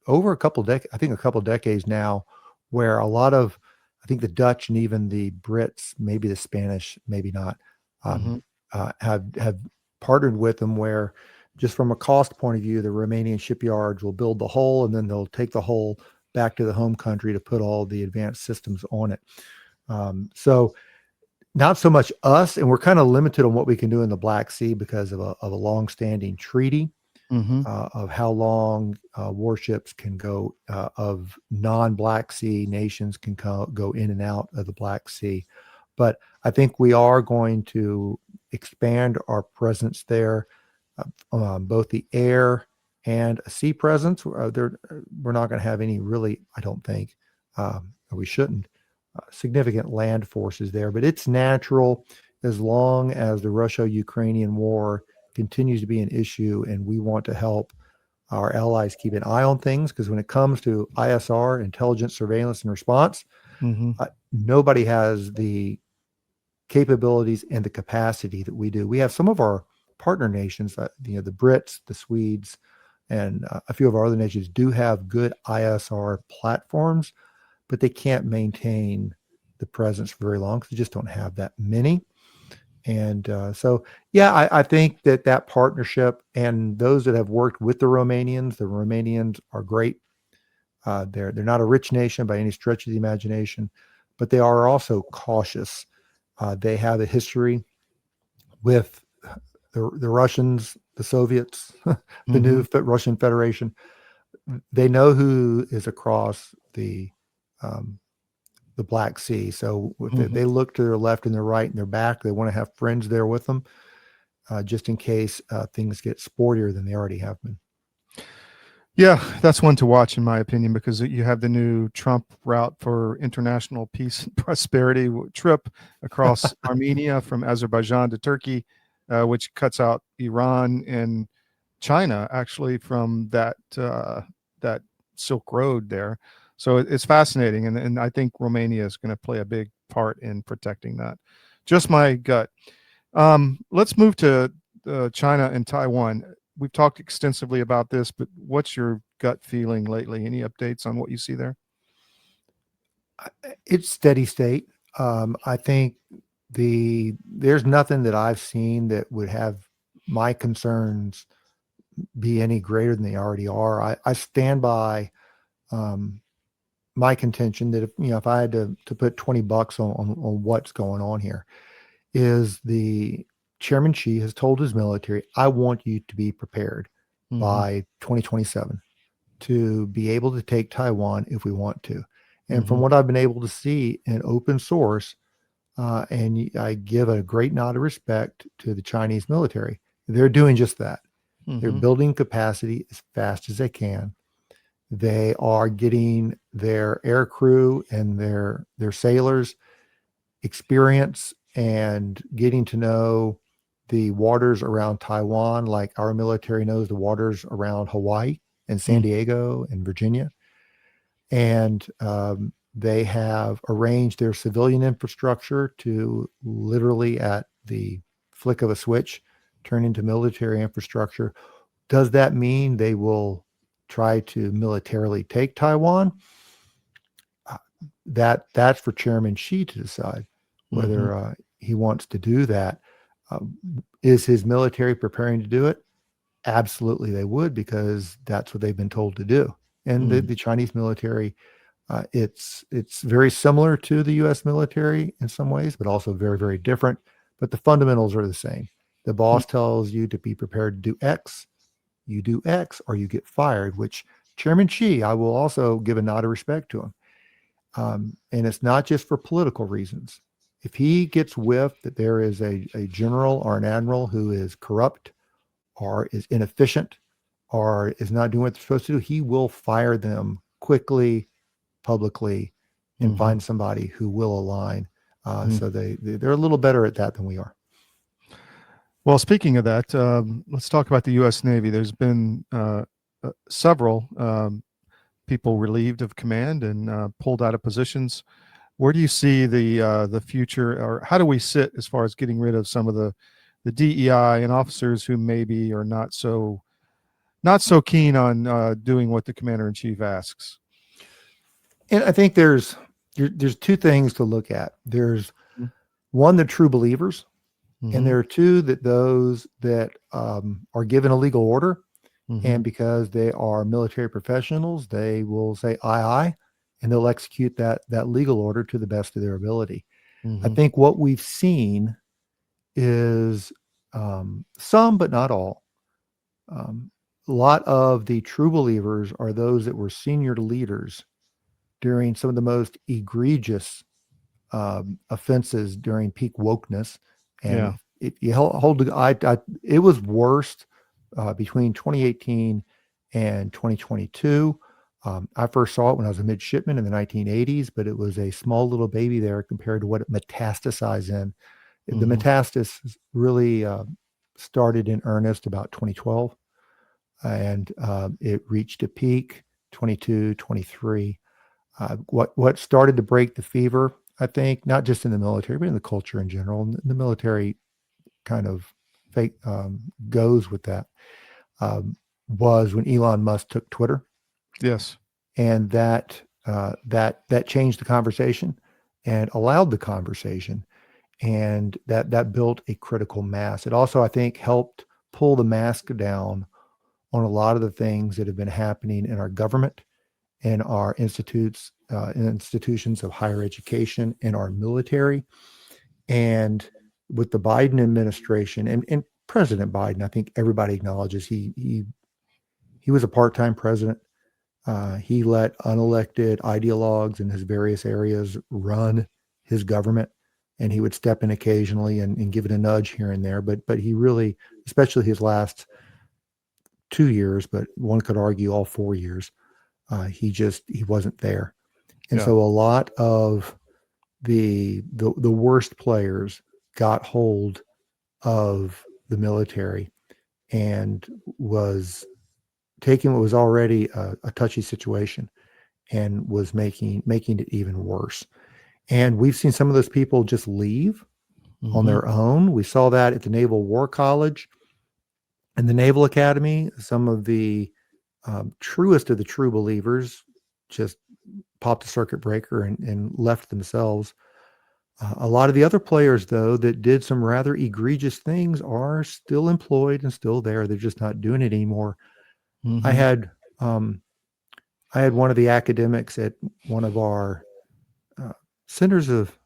over a couple decades now, where a lot of, I think the Dutch and even the Brits, maybe the Spanish, maybe not, have partnered with them, where just from a cost point of view, the Romanian shipyards will build the hull and then they'll take the hull back to the home country to put all the advanced systems on it. So not so much us, and we're kind of limited on what we can do in the Black Sea because of a long-standing treaty of how long warships can go, of non-Black Sea nations can go in and out of the Black Sea. But I think we are going to expand our presence there, both the air and a sea presence. We're not going to have any really, I don't think, we shouldn't, significant land forces there, but it's natural as long as the Russia-Ukrainian war continues to be an issue, and we want to help our allies keep an eye on things, because when it comes to ISR, intelligence, surveillance, and response, nobody has the capabilities and the capacity that we do. We have some of our partner nations, the Brits, the Swedes, and a few of our other nations do have good ISR platforms, but they can't maintain the presence for very long because they just don't have that many. And I think that partnership, and those that have worked with the Romanians are great. They're not a rich nation by any stretch of the imagination, but they are also cautious. They have a history with the Russians, the Soviets, the new Russian Federation. They know who is across the Black Sea. So if they look to their left and their right and their back, they want to have friends there with them, just in case things get sportier than they already have been. Yeah, that's one to watch, in my opinion, because you have the new Trump route for international peace and prosperity trip across Armenia from Azerbaijan to Turkey, which cuts out Iran and China actually from that Silk Road there. So it's fascinating, and I think Romania is going to play a big part in protecting that. Just my gut. Let's move to China and Taiwan. We've talked extensively about this, but what's your gut feeling lately? Any updates on what you see there? It's steady state. I think there's nothing that I've seen that would have my concerns be any greater than they already are. I stand by my contention that if I had to put $20 on what's going on here, is the Chairman Xi has told his military, I want you to be prepared by 2027 to be able to take Taiwan if we want to. And from what I've been able to see in open source, and I give a great nod of respect to the Chinese military, they're doing just that. They're building capacity as fast as they can. They are getting their air crew and their sailors experience and getting to know the waters around Taiwan like our military knows the waters around Hawaii and San Diego and Virginia. And they have arranged their civilian infrastructure to literally at the flick of a switch turn into military infrastructure. Does that mean they will try to militarily take Taiwan? That's for Chairman Xi to decide whether he wants to do that. Is his military preparing to do it? Absolutely, they would, because that's what they've been told to do. And the Chinese military, it's very similar to the U.S. military in some ways, but also very, very different. But the fundamentals are the same. The boss tells you to be prepared to do X, you do X, or you get fired, which Chairman Xi, I will also give a nod of respect to him. And it's not just for political reasons. If he gets whiff that there is a general or an admiral who is corrupt or is inefficient or is not doing what they're supposed to do, he will fire them quickly, publicly, and find somebody who will align. So they're a little better at that than we are. Well, speaking of that, let's talk about the U.S. Navy. There's been several people relieved of command and pulled out of positions. Where do you see the future, or how do we sit as far as getting rid of some of the DEI and officers who maybe are not so keen on doing what the commander-in-chief asks? And I think there's two things to look at. There's one, the true believers, and there are two, those that are given a legal order, and because they are military professionals, they will say aye, aye, and they'll execute that legal order to the best of their ability. I think what we've seen is some, but not all. A lot of the true believers are those that were senior leaders during some of the most egregious offenses during peak wokeness. And if you hold it was worst between 2018 and 2022. I first saw it when I was a midshipman in the 1980s, but it was a small little baby there compared to what it metastasized in. The metastasis really started in earnest about 2012, and it reached a peak 22, 23. What started to break the fever, I think, not just in the military, but in the culture in general, and the military kind of goes with that, was when Elon Musk took Twitter. Yes. And that changed the conversation and allowed the conversation, and that built a critical mass. It also, I think, helped pull the mask down on a lot of the things that have been happening in our government, in our institutions of higher education, in our military. And with the Biden administration and President Biden, I think everybody acknowledges he was a part-time president. He let unelected ideologues in his various areas run his government, and he would step in occasionally and give it a nudge here and there. But he really, especially his last 2 years, but one could argue all 4 years, he wasn't there. And so a lot of the worst players got hold of the military and was taking what was already a touchy situation and was making it even worse. And we've seen some of those people just leave on their own. We saw that at the Naval War College and the Naval Academy. Some of the truest of the true believers just popped a circuit breaker and left themselves. A lot of the other players, though, that did some rather egregious things are still employed and still there. They're just not doing it anymore. I had one of the academics at one of our centers of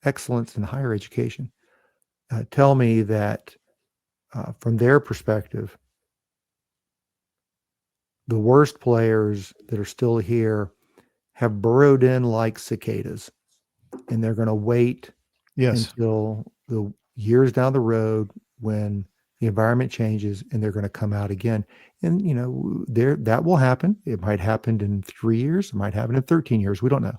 excellence in higher education tell me that from their perspective, the worst players that are still here have burrowed in like cicadas, and they're going to wait until the years down the road when the environment changes, and they're going to come out again. And, that will happen. It might happen in 3 years. It might happen in 13 years. We don't know.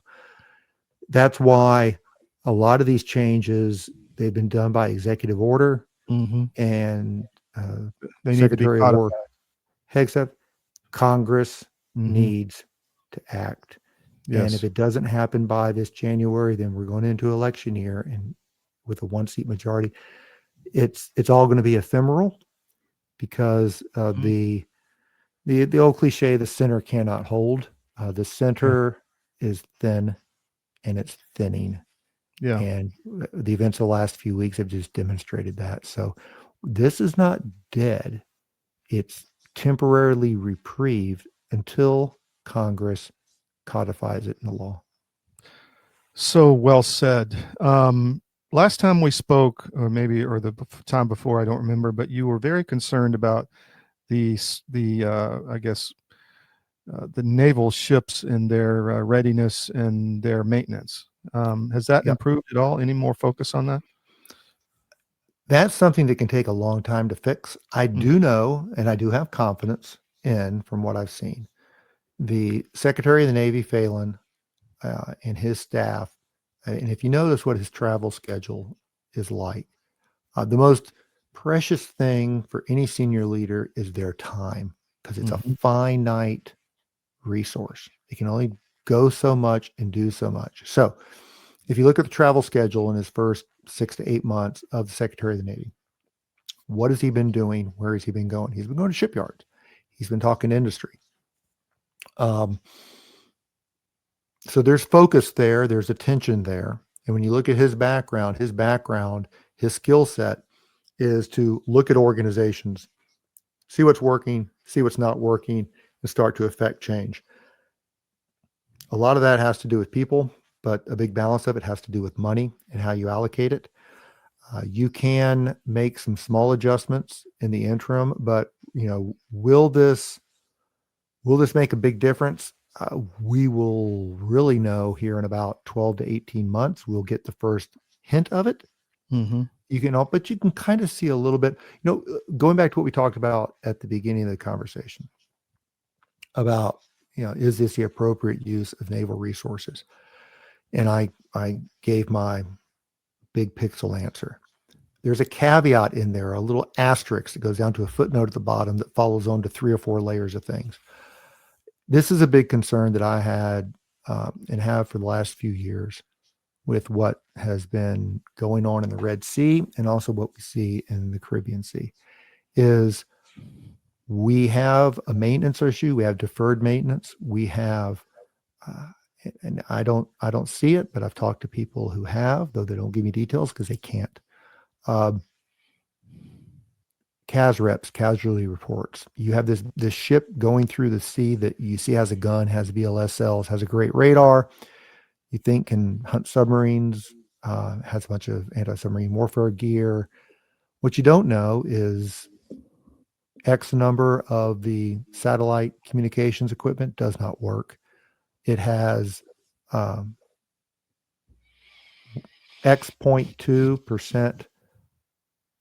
That's why a lot of these changes, they've been done by executive order, and they Secretary need to be of War Hegseth. Congress needs to act. Yes. And if it doesn't happen by this January, then we're going into election year, and with a 1-seat majority, it's all going to be ephemeral, because the old cliche, the center cannot hold. The center is thin, and it's thinning. Yeah. And the events of the last few weeks have just demonstrated that. So this is not dead. It's temporarily reprieved until Congress codifies it in the law. So well said. Last time we spoke, or the time before, I don't remember, but you were very concerned about the naval ships and their readiness and their maintenance. Has that improved at all? Any more focus on that? That's something that can take a long time to fix. I do know, and I do have confidence in, from what I've seen, the Secretary of the Navy, Phelan, and his staff. And if you notice what his travel schedule is like, the most precious thing for any senior leader is their time, because it's a finite resource. It can only go so much and do so much. So if you look at the travel schedule in his first 6 to 8 months of the Secretary of the Navy, what has he been doing? Where has he been going? He's been going to shipyards. He's been talking to industry. So there's focus there. There's attention there. And when you look at his background, his skill set is to look at organizations, see what's working, see what's not working, and start to affect change. A lot of that has to do with people, but a big balance of it has to do with money and how you allocate it. You can make some small adjustments in the interim, but will this make a big difference? We will really know here in about 12 to 18 months. We'll get the first hint of it. Mm-hmm. But you can kind of see a little bit, going back to what we talked about at the beginning of the conversation about, is this the appropriate use of naval resources? And I gave my big pixel answer. There's a caveat in there, a little asterisk that goes down to a footnote at the bottom that follows on to 3 or 4 layers of things. This is a big concern that I had and have for the last few years with what has been going on in the Red Sea and also what we see in the Caribbean Sea is we have a maintenance issue. We have deferred maintenance. We have, and I don't see it, but I've talked to people who have, though they don't give me details because they can't. CAS reps, casualty reports. You have this ship going through the sea that you see has a gun, has VLSLs, has a great radar. You think can hunt submarines, has a bunch of anti-submarine warfare gear. What you don't know is X number of the satellite communications equipment does not work. It has X 0.2%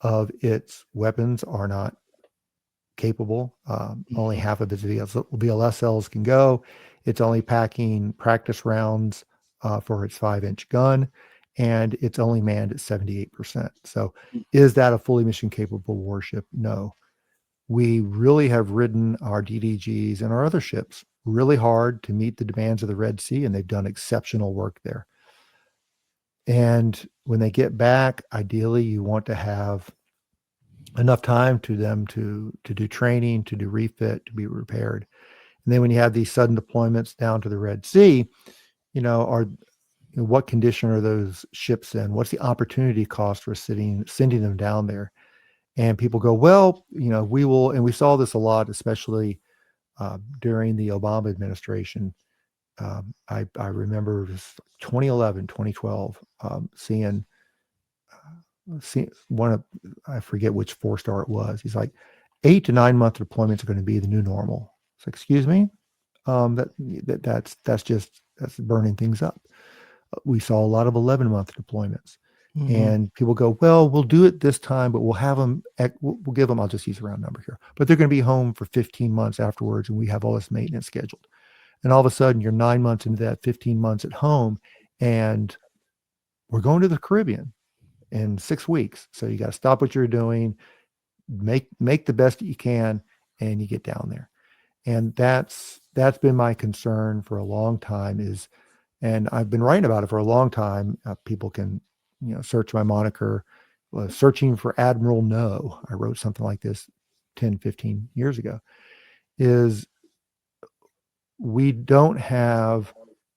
of its weapons are not capable. Only half of its VLSLs can go. It's only packing practice rounds for its 5-inch gun, and it's only manned at 78%. So is that a fully mission capable warship? No. We really have ridden our DDGs and our other ships really hard to meet the demands of the Red Sea, and they've done exceptional work there. And when they get back, ideally you want to have enough time to them to do training, to do refit, to be repaired. And then when you have these sudden deployments down to the Red Sea, what condition are those ships in? What's the opportunity cost for sending them down there? And people go, well, we will, and we saw this a lot, especially during the Obama administration. I remember 2011, 2012, seeing one of, I forget which 4-star it was. He's like, 8 to 9 month deployments are going to be the new normal. It's like, excuse me, that's burning things up. We saw a lot of 11-month deployments, and people go, well, we'll do it this time, but we'll have them. We'll give them. I'll just use a round number here, but they're going to be home for 15 months afterwards, and we have all this maintenance scheduled. And all of a sudden, you're 9 months into that 15 months at home, and we're going to the Caribbean in 6 weeks. So you got to stop what you're doing, make the best that you can, and you get down there. And that's been my concern for a long time and I've been writing about it for a long time. People can, search my moniker, searching for Admiral No. I wrote something like this 10, 15 years ago, is we don't have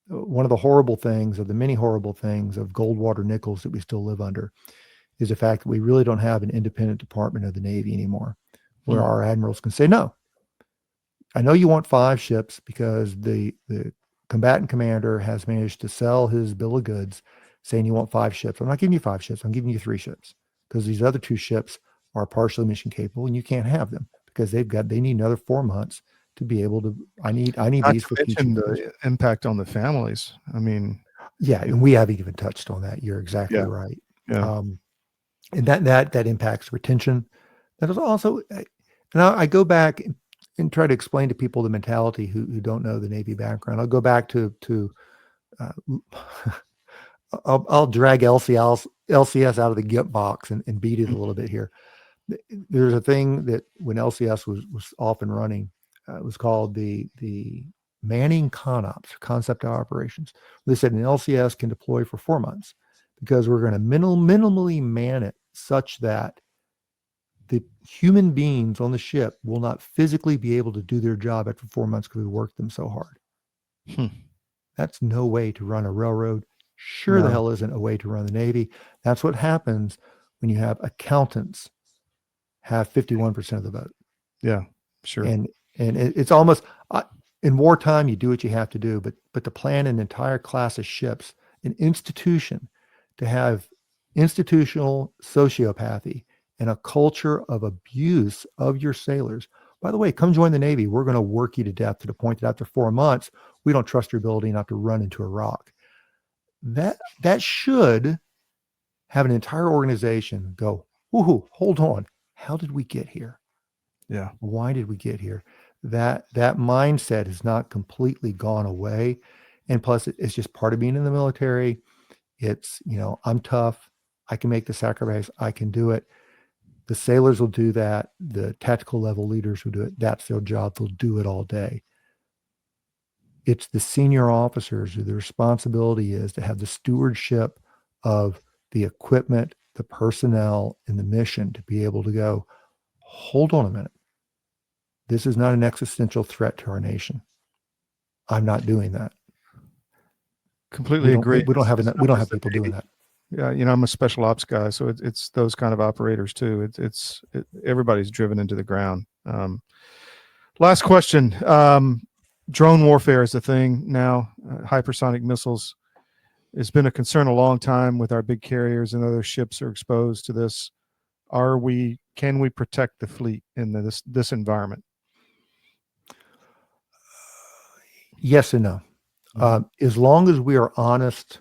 one of the horrible things, of the many horrible things of Goldwater Nichols that we still live under, is the fact that we really don't have an independent department of the Navy anymore, where our admirals can say, no, I know you want 5 ships because the combatant commander has managed to sell his bill of goods saying you want 5 ships. I'm not giving you 5 ships. I'm giving you 3 ships because these other 2 ships are partially mission capable and you can't have them because they need another 4 months to be able to, I need Not these to for mention future. the impact on the families. I mean, yeah, and we haven't even touched on that. You're exactly right. Yeah. And that impacts retention. That is also, and I go back and try to explain to people the mentality who don't know the Navy background. I'll go back to I'll drag LCS out of the GIMP box and beat it a little bit here. There's a thing that when LCS was off and running, it was called the manning CONOPS, concept operations. They said an LCS can deploy for 4 months because we're going to minimally man it such that the human beings on the ship will not physically be able to do their job after 4 months because we worked them so hard. That's no way to run a railroad. Sure, the hell isn't a way to run the Navy. That's what happens when you have accountants have 51% of the vote. Yeah, sure. And it's almost in wartime, you do what you have to do, but to plan an entire class of ships, an institution, to have institutional sociopathy and a culture of abuse of your sailors. By the way, come join the Navy. We're going to work you to death to the point that after 4 months, we don't trust your ability not to run into a rock. That should have an entire organization go, woohoo, hold on. How did we get here? Yeah. Why did we get here? That mindset has not completely gone away. And plus, it's just part of being in the military. It's, I'm tough. I can make the sacrifice. I can do it. The sailors will do that. The tactical level leaders will do it. That's their job. They'll do it all day. It's the senior officers who the responsibility is to have the stewardship of the equipment, the personnel, and the mission to be able to go, hold on a minute. This is not an existential threat to our nation. I'm not doing that. Completely agree. We don't have people doing that. Yeah, I'm a special ops guy, so it's those kind of operators too. Everybody's driven into the ground. Last question. Drone warfare is a thing now. Hypersonic missiles has been a concern a long time with our big carriers, and other ships are exposed to this. Can we protect the fleet in this environment? Yes and no. As long as we are honest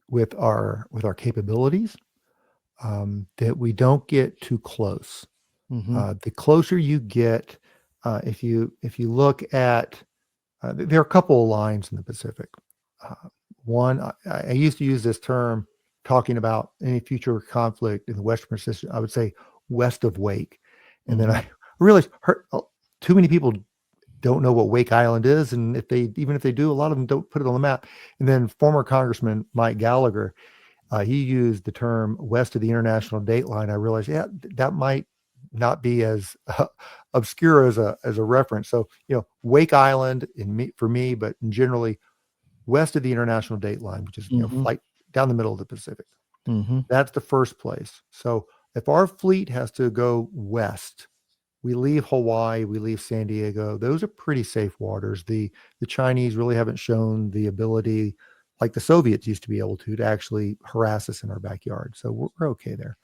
with our capabilities, that we don't get too close. The closer you get, if you look at, there are a couple of lines in the Pacific. One, I used to use this term talking about any future conflict in the Western Pacific. I would say west of Wake, and then I realized too many people don't know what Wake Island is, and even if they do, a lot of them don't put it on the map. And then former Congressman Mike Gallagher, he used the term west of the international date line. I realized, that might not be as obscure as a reference. So Wake Island for me, but generally west of the international date line, which is flight down the middle of the Pacific. That's the first place. So if our fleet has to go west, we leave Hawaii, we leave San Diego. Those are pretty safe waters. The Chinese really haven't shown the ability, like the Soviets used to be able to actually harass us in our backyard. So we're okay there.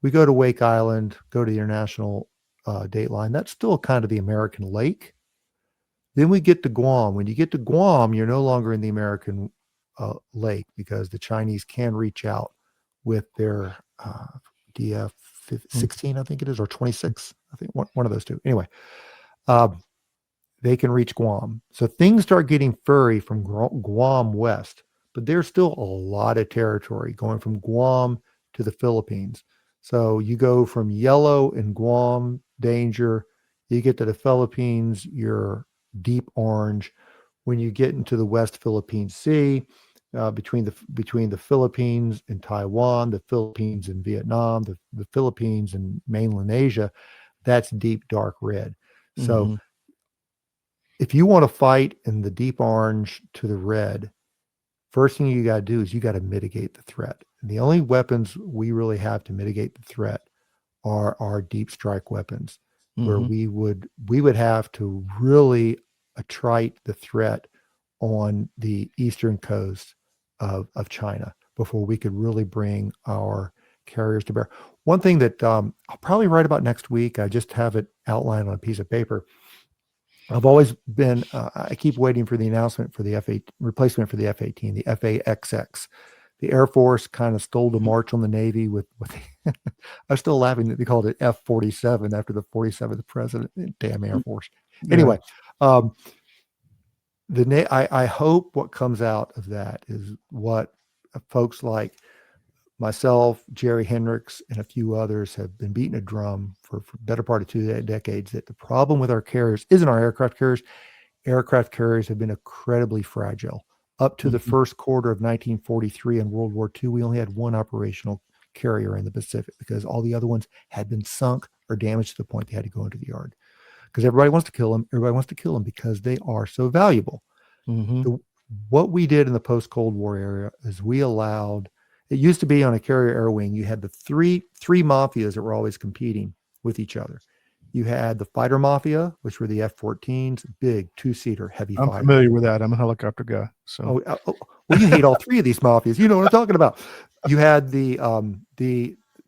We go to Wake Island, go to the international date line. That's still kind of the American lake. Then we get to Guam. When you get to Guam, you're no longer in the American lake because the Chinese can reach out with their DF-16, I think it is, or 26. I think one of those two. Anyway, they can reach Guam. So things start getting furry from Guam west, but there's still a lot of territory going from Guam to the Philippines. So you go from yellow in Guam, danger. You get to the Philippines, you're deep orange. When you get into the West Philippine Sea, between the Philippines and Taiwan, the Philippines and Vietnam, the Philippines and mainland Asia, that's deep dark red. So if you want to fight in the deep orange to the red, first thing you got to do is you got to mitigate the threat. And the only weapons we really have to mitigate the threat are our deep strike weapons, where we would have to really attrite the threat on the eastern coast of China before we could really bring our carriers to bear. One thing that I'll probably write about next week, I just have it outlined on a piece of paper. I've always been, I keep waiting for the announcement for the F-8 replacement for the F-18, the F-A-XX. The Air Force kind of stole the march on the Navy with I'm still laughing that they called it F-47 after the 47th president. Damn Air Force. Anyway, I hope what comes out of that is what folks like myself, Jerry Hendricks, and a few others have been beating a drum for better part of 2 decades, that the problem with our carriers isn't our aircraft carriers, aircraft carriers have been incredibly fragile. Up to the first quarter of 1943 in World War II, we only had one operational carrier in the Pacific because all the other ones had been sunk or damaged to the point they had to go into the yard. Because everybody wants to kill them. Everybody wants to kill them because they are so valuable. What we did in the post-Cold War era is we allowed, it used to be on a carrier air wing, you had the three mafias that were always competing with each other. You had the fighter mafia, which were the F-14s, big two-seater heavy I'm fighters. familiar with that. I'm a helicopter guy. So Well, you hate all three of these mafias. You know what I'm talking about. You had the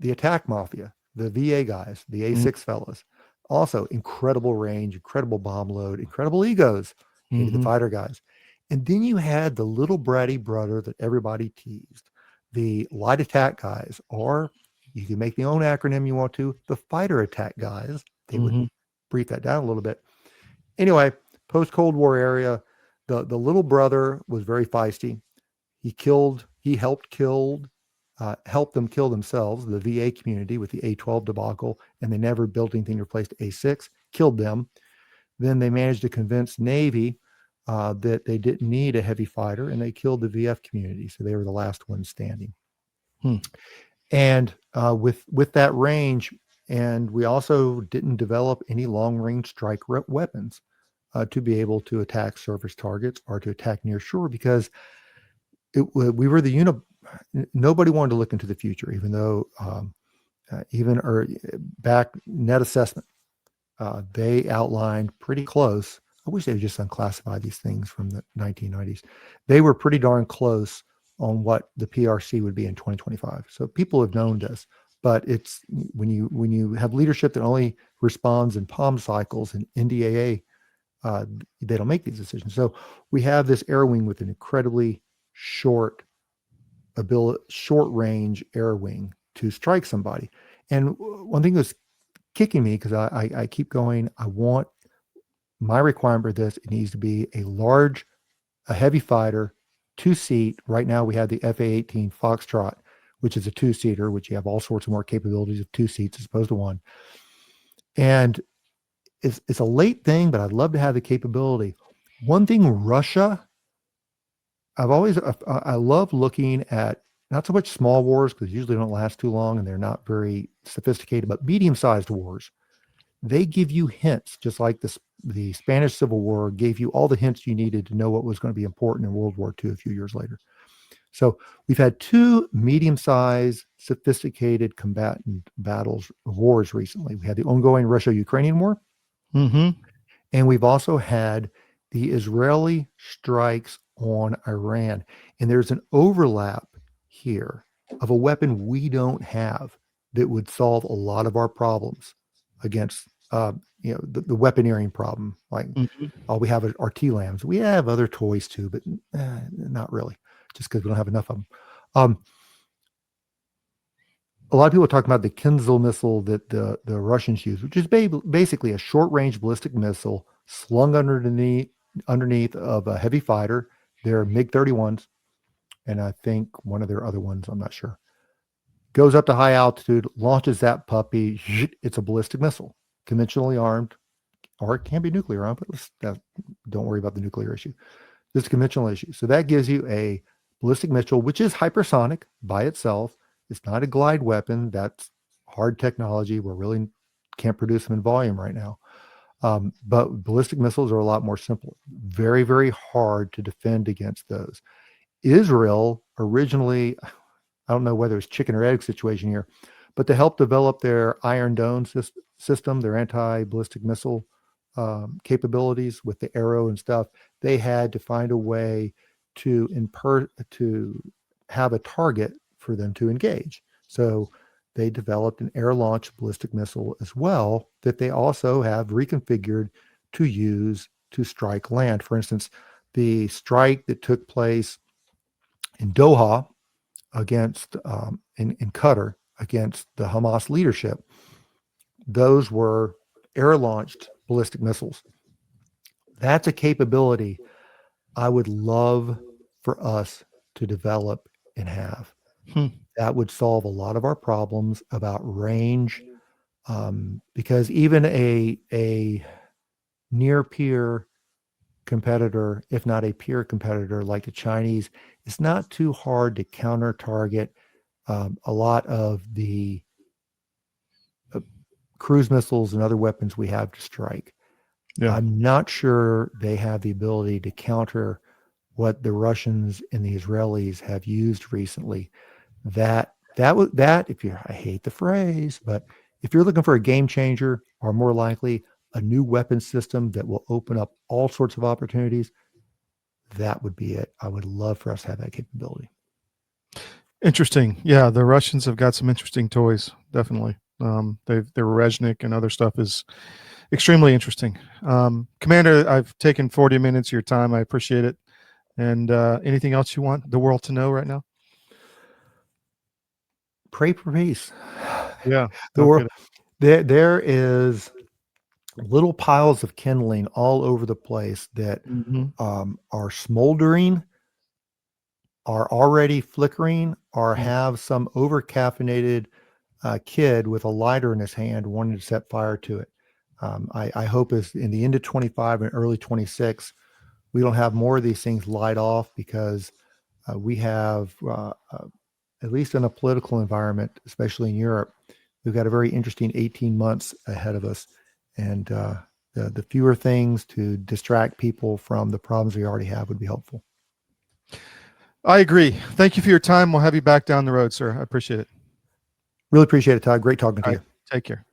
attack mafia, the VA guys, the A6 fellas. Also incredible range, incredible bomb load, incredible egos. Hated the fighter guys. And then you had the little bratty brother that everybody teased, the light attack guys, or you can make the own acronym you want to, the fighter attack guys. They would brief that down a little bit. Anyway, post-Cold War area, the little brother was very feisty. He helped them kill themselves, the VA community, with the A-12 debacle, and they never built anything to replace the A-6, killed them. Then they managed to convince Navy that they didn't need a heavy fighter, and they killed the VF community. So they were the last ones standing. And with that range, and we also didn't develop any long-range strike weapons to be able to attack surface targets or to attack near shore, because we were nobody wanted to look into the future, even though back net assessment, they outlined pretty close. I wish they would just unclassify these things from the 1990s. They were pretty darn close on what the PRC would be in 2025. So people have known this, but it's when you have leadership that only responds in palm cycles and NDAA, they don't make these decisions. So we have this air wing with an incredibly short range air wing to strike somebody. And one thing that's kicking me, because I keep going, I want my requirement for this, it needs to be a heavy fighter, 2-seat. Right now we have the FA-18 Foxtrot, which is a 2-seater, which you have all sorts of more capabilities of 2 seats as opposed to 1. And it's a late thing, but I'd love to have the capability. One thing, Russia, I love looking at not so much small wars, because usually don't last too long and they're not very sophisticated, but medium-sized wars. They give you hints, just like the Spanish Civil War gave you all the hints you needed to know what was going to be important in World War II a few years later. So we've had 2 medium-sized, sophisticated combatant wars recently. We had the ongoing Russia-Ukrainian war, and we've also had the Israeli strikes on Iran. And there's an overlap here of a weapon we don't have that would solve a lot of our problems against the weaponeering problem. Like all we have are TLAMs. We have other toys too, but not really, just because we don't have enough of them. A lot of people are talking about the Kinzhal missile that the Russians use, which is basically a short-range ballistic missile slung underneath of a heavy fighter. They're MiG-31s, and I think one of their other ones, I'm not sure. Goes up to high altitude, launches that puppy. It's a ballistic missile, conventionally armed, or it can be nuclear armed, but don't worry about the nuclear issue. This is a conventional issue. So that gives you a ballistic missile, which is hypersonic by itself. It's not a glide weapon. That's hard technology. We really can't produce them in volume right now. But ballistic missiles are a lot more simple. Very, very hard to defend against those. Israel originally, I don't know whether it's chicken or egg situation here, but to help develop their Iron Dome system, their anti-ballistic missile capabilities with the Arrow and stuff, they had to find a way to have a target for them to engage. So they developed an air-launched ballistic missile as well that they also have reconfigured to use to strike land. For instance, the strike that took place in Doha against in Qatar against the Hamas leadership, those were air-launched ballistic missiles. That's a capability I would love for us to develop and have. That would solve a lot of our problems about range, because even a near peer competitor, if not a peer competitor like the Chinese, it's not too hard to counter target a lot of the cruise missiles and other weapons we have to strike. Yeah. I'm not sure they have the ability to counter what the Russians and the Israelis have used recently. That if you, I hate the phrase, but if you're looking for a game changer, or more likely a new weapon system that will open up all sorts of opportunities, that would be it. I would love for us to have that capability. Interesting. Yeah, the Russians have got some interesting toys, definitely. Their Reznik and other stuff is extremely interesting. Commander, I've taken 40 minutes of your time. I appreciate it. And anything else you want the world to know right now? Pray for peace. Yeah. The world, there is little piles of kindling all over the place that are smoldering, are already flickering, or have some over-caffeinated kid with a lighter in his hand wanting to set fire to it. I hope as in the end of 25 and early 26, we don't have more of these things light off, because we have, at least in a political environment, especially in Europe, we've got a very interesting 18 months ahead of us. And the fewer things to distract people from the problems we already have would be helpful. I agree. Thank you for your time. We'll have you back down the road, sir. I appreciate it. Really appreciate it, Todd. Great talking to you. Take care.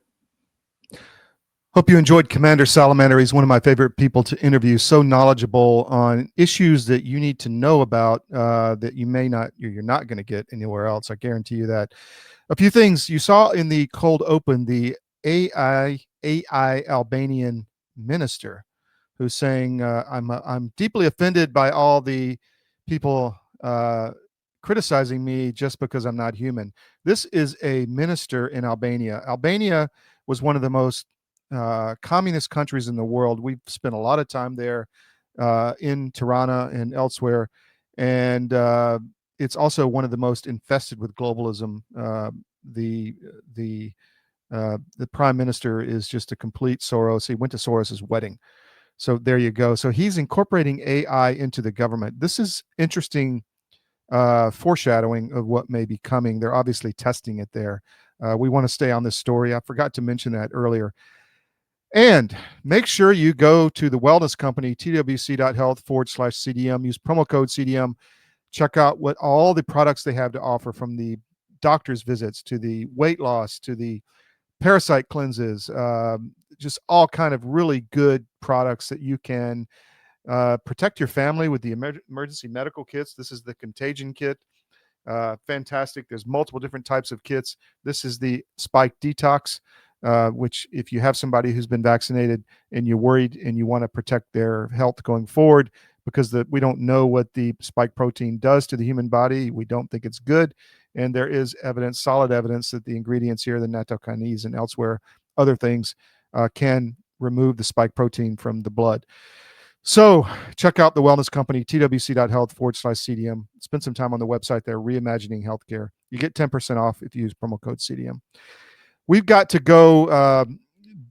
Hope you enjoyed Commander Salamander. He's one of my favorite people to interview. So knowledgeable on issues that you need to know about that you may not, you're not going to get anywhere else. I guarantee you that. A few things you saw in the cold open, the AI Albanian minister who's saying, I'm deeply offended by all the people criticizing me just because I'm not human. This is a minister in Albania. Albania was one of the most communist countries in the world. We've spent a lot of time there in Tirana and elsewhere, and it's also one of the most infested with globalism. The prime minister is just a complete Soros. He went to Soros's wedding. So there you go. So he's incorporating AI into the government. This is interesting foreshadowing of what may be coming. They're obviously testing it there. We want to stay on this story. I forgot to mention that earlier. And make sure you go to the wellness company, twc.health/CDM. Use promo code CDM. Check out what all the products they have to offer, from the doctor's visits to the weight loss to the parasite cleanses, just all kind of really good products that you can protect your family with the emergency medical kits. This is the contagion kit. Fantastic. There's multiple different types of kits. This is the spike detox, which if you have somebody who's been vaccinated and you're worried and you want to protect their health going forward, because we don't know what the spike protein does to the human body. We don't think it's good. And there is evidence, solid evidence, that the ingredients here, the nattokinase and elsewhere, other things, can remove the spike protein from the blood. So check out the wellness company, twc.health/CDM. Spend some time on the website there, Reimagining Healthcare. You get 10% off if you use promo code CDM. We've got to go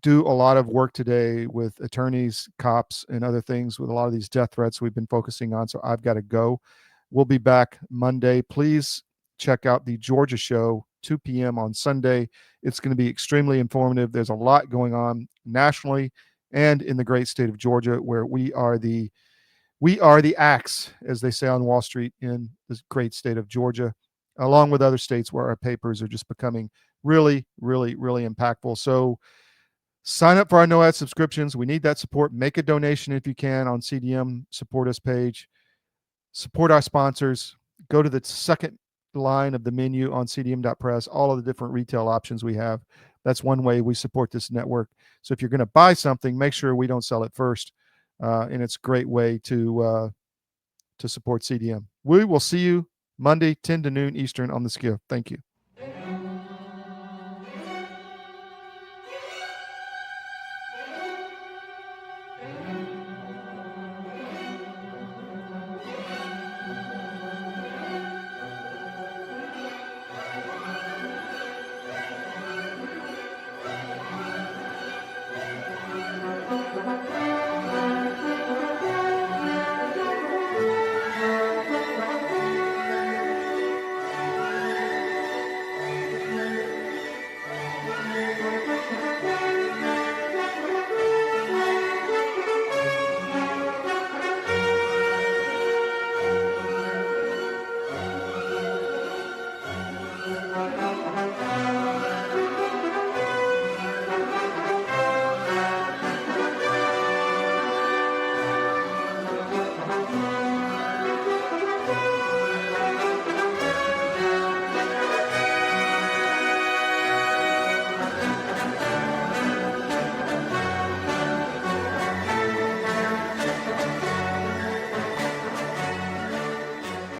do a lot of work today with attorneys, cops, and other things with a lot of these death threats we've been focusing on. So I've got to go. We'll be back Monday. Please check out the Georgia show, 2 p.m. on Sunday. It's going to be extremely informative. There's a lot going on nationally and in the great state of Georgia, where we are the axe, as they say on Wall Street, in the great state of Georgia, along with other states where our papers are just becoming really, really, really impactful. So sign up for our no-ad subscriptions. We need that support. Make a donation if you can on CDM Support Us page. Support our sponsors. Go to the second line of the menu on cdm.press, all of the different retail options we have. That's one way we support this network. So if you're going to buy something, make sure we don't sell it first. And it's a great way to support CDM. We will see you Monday, 10 to noon Eastern on the SCIF. Thank you. Hurrah!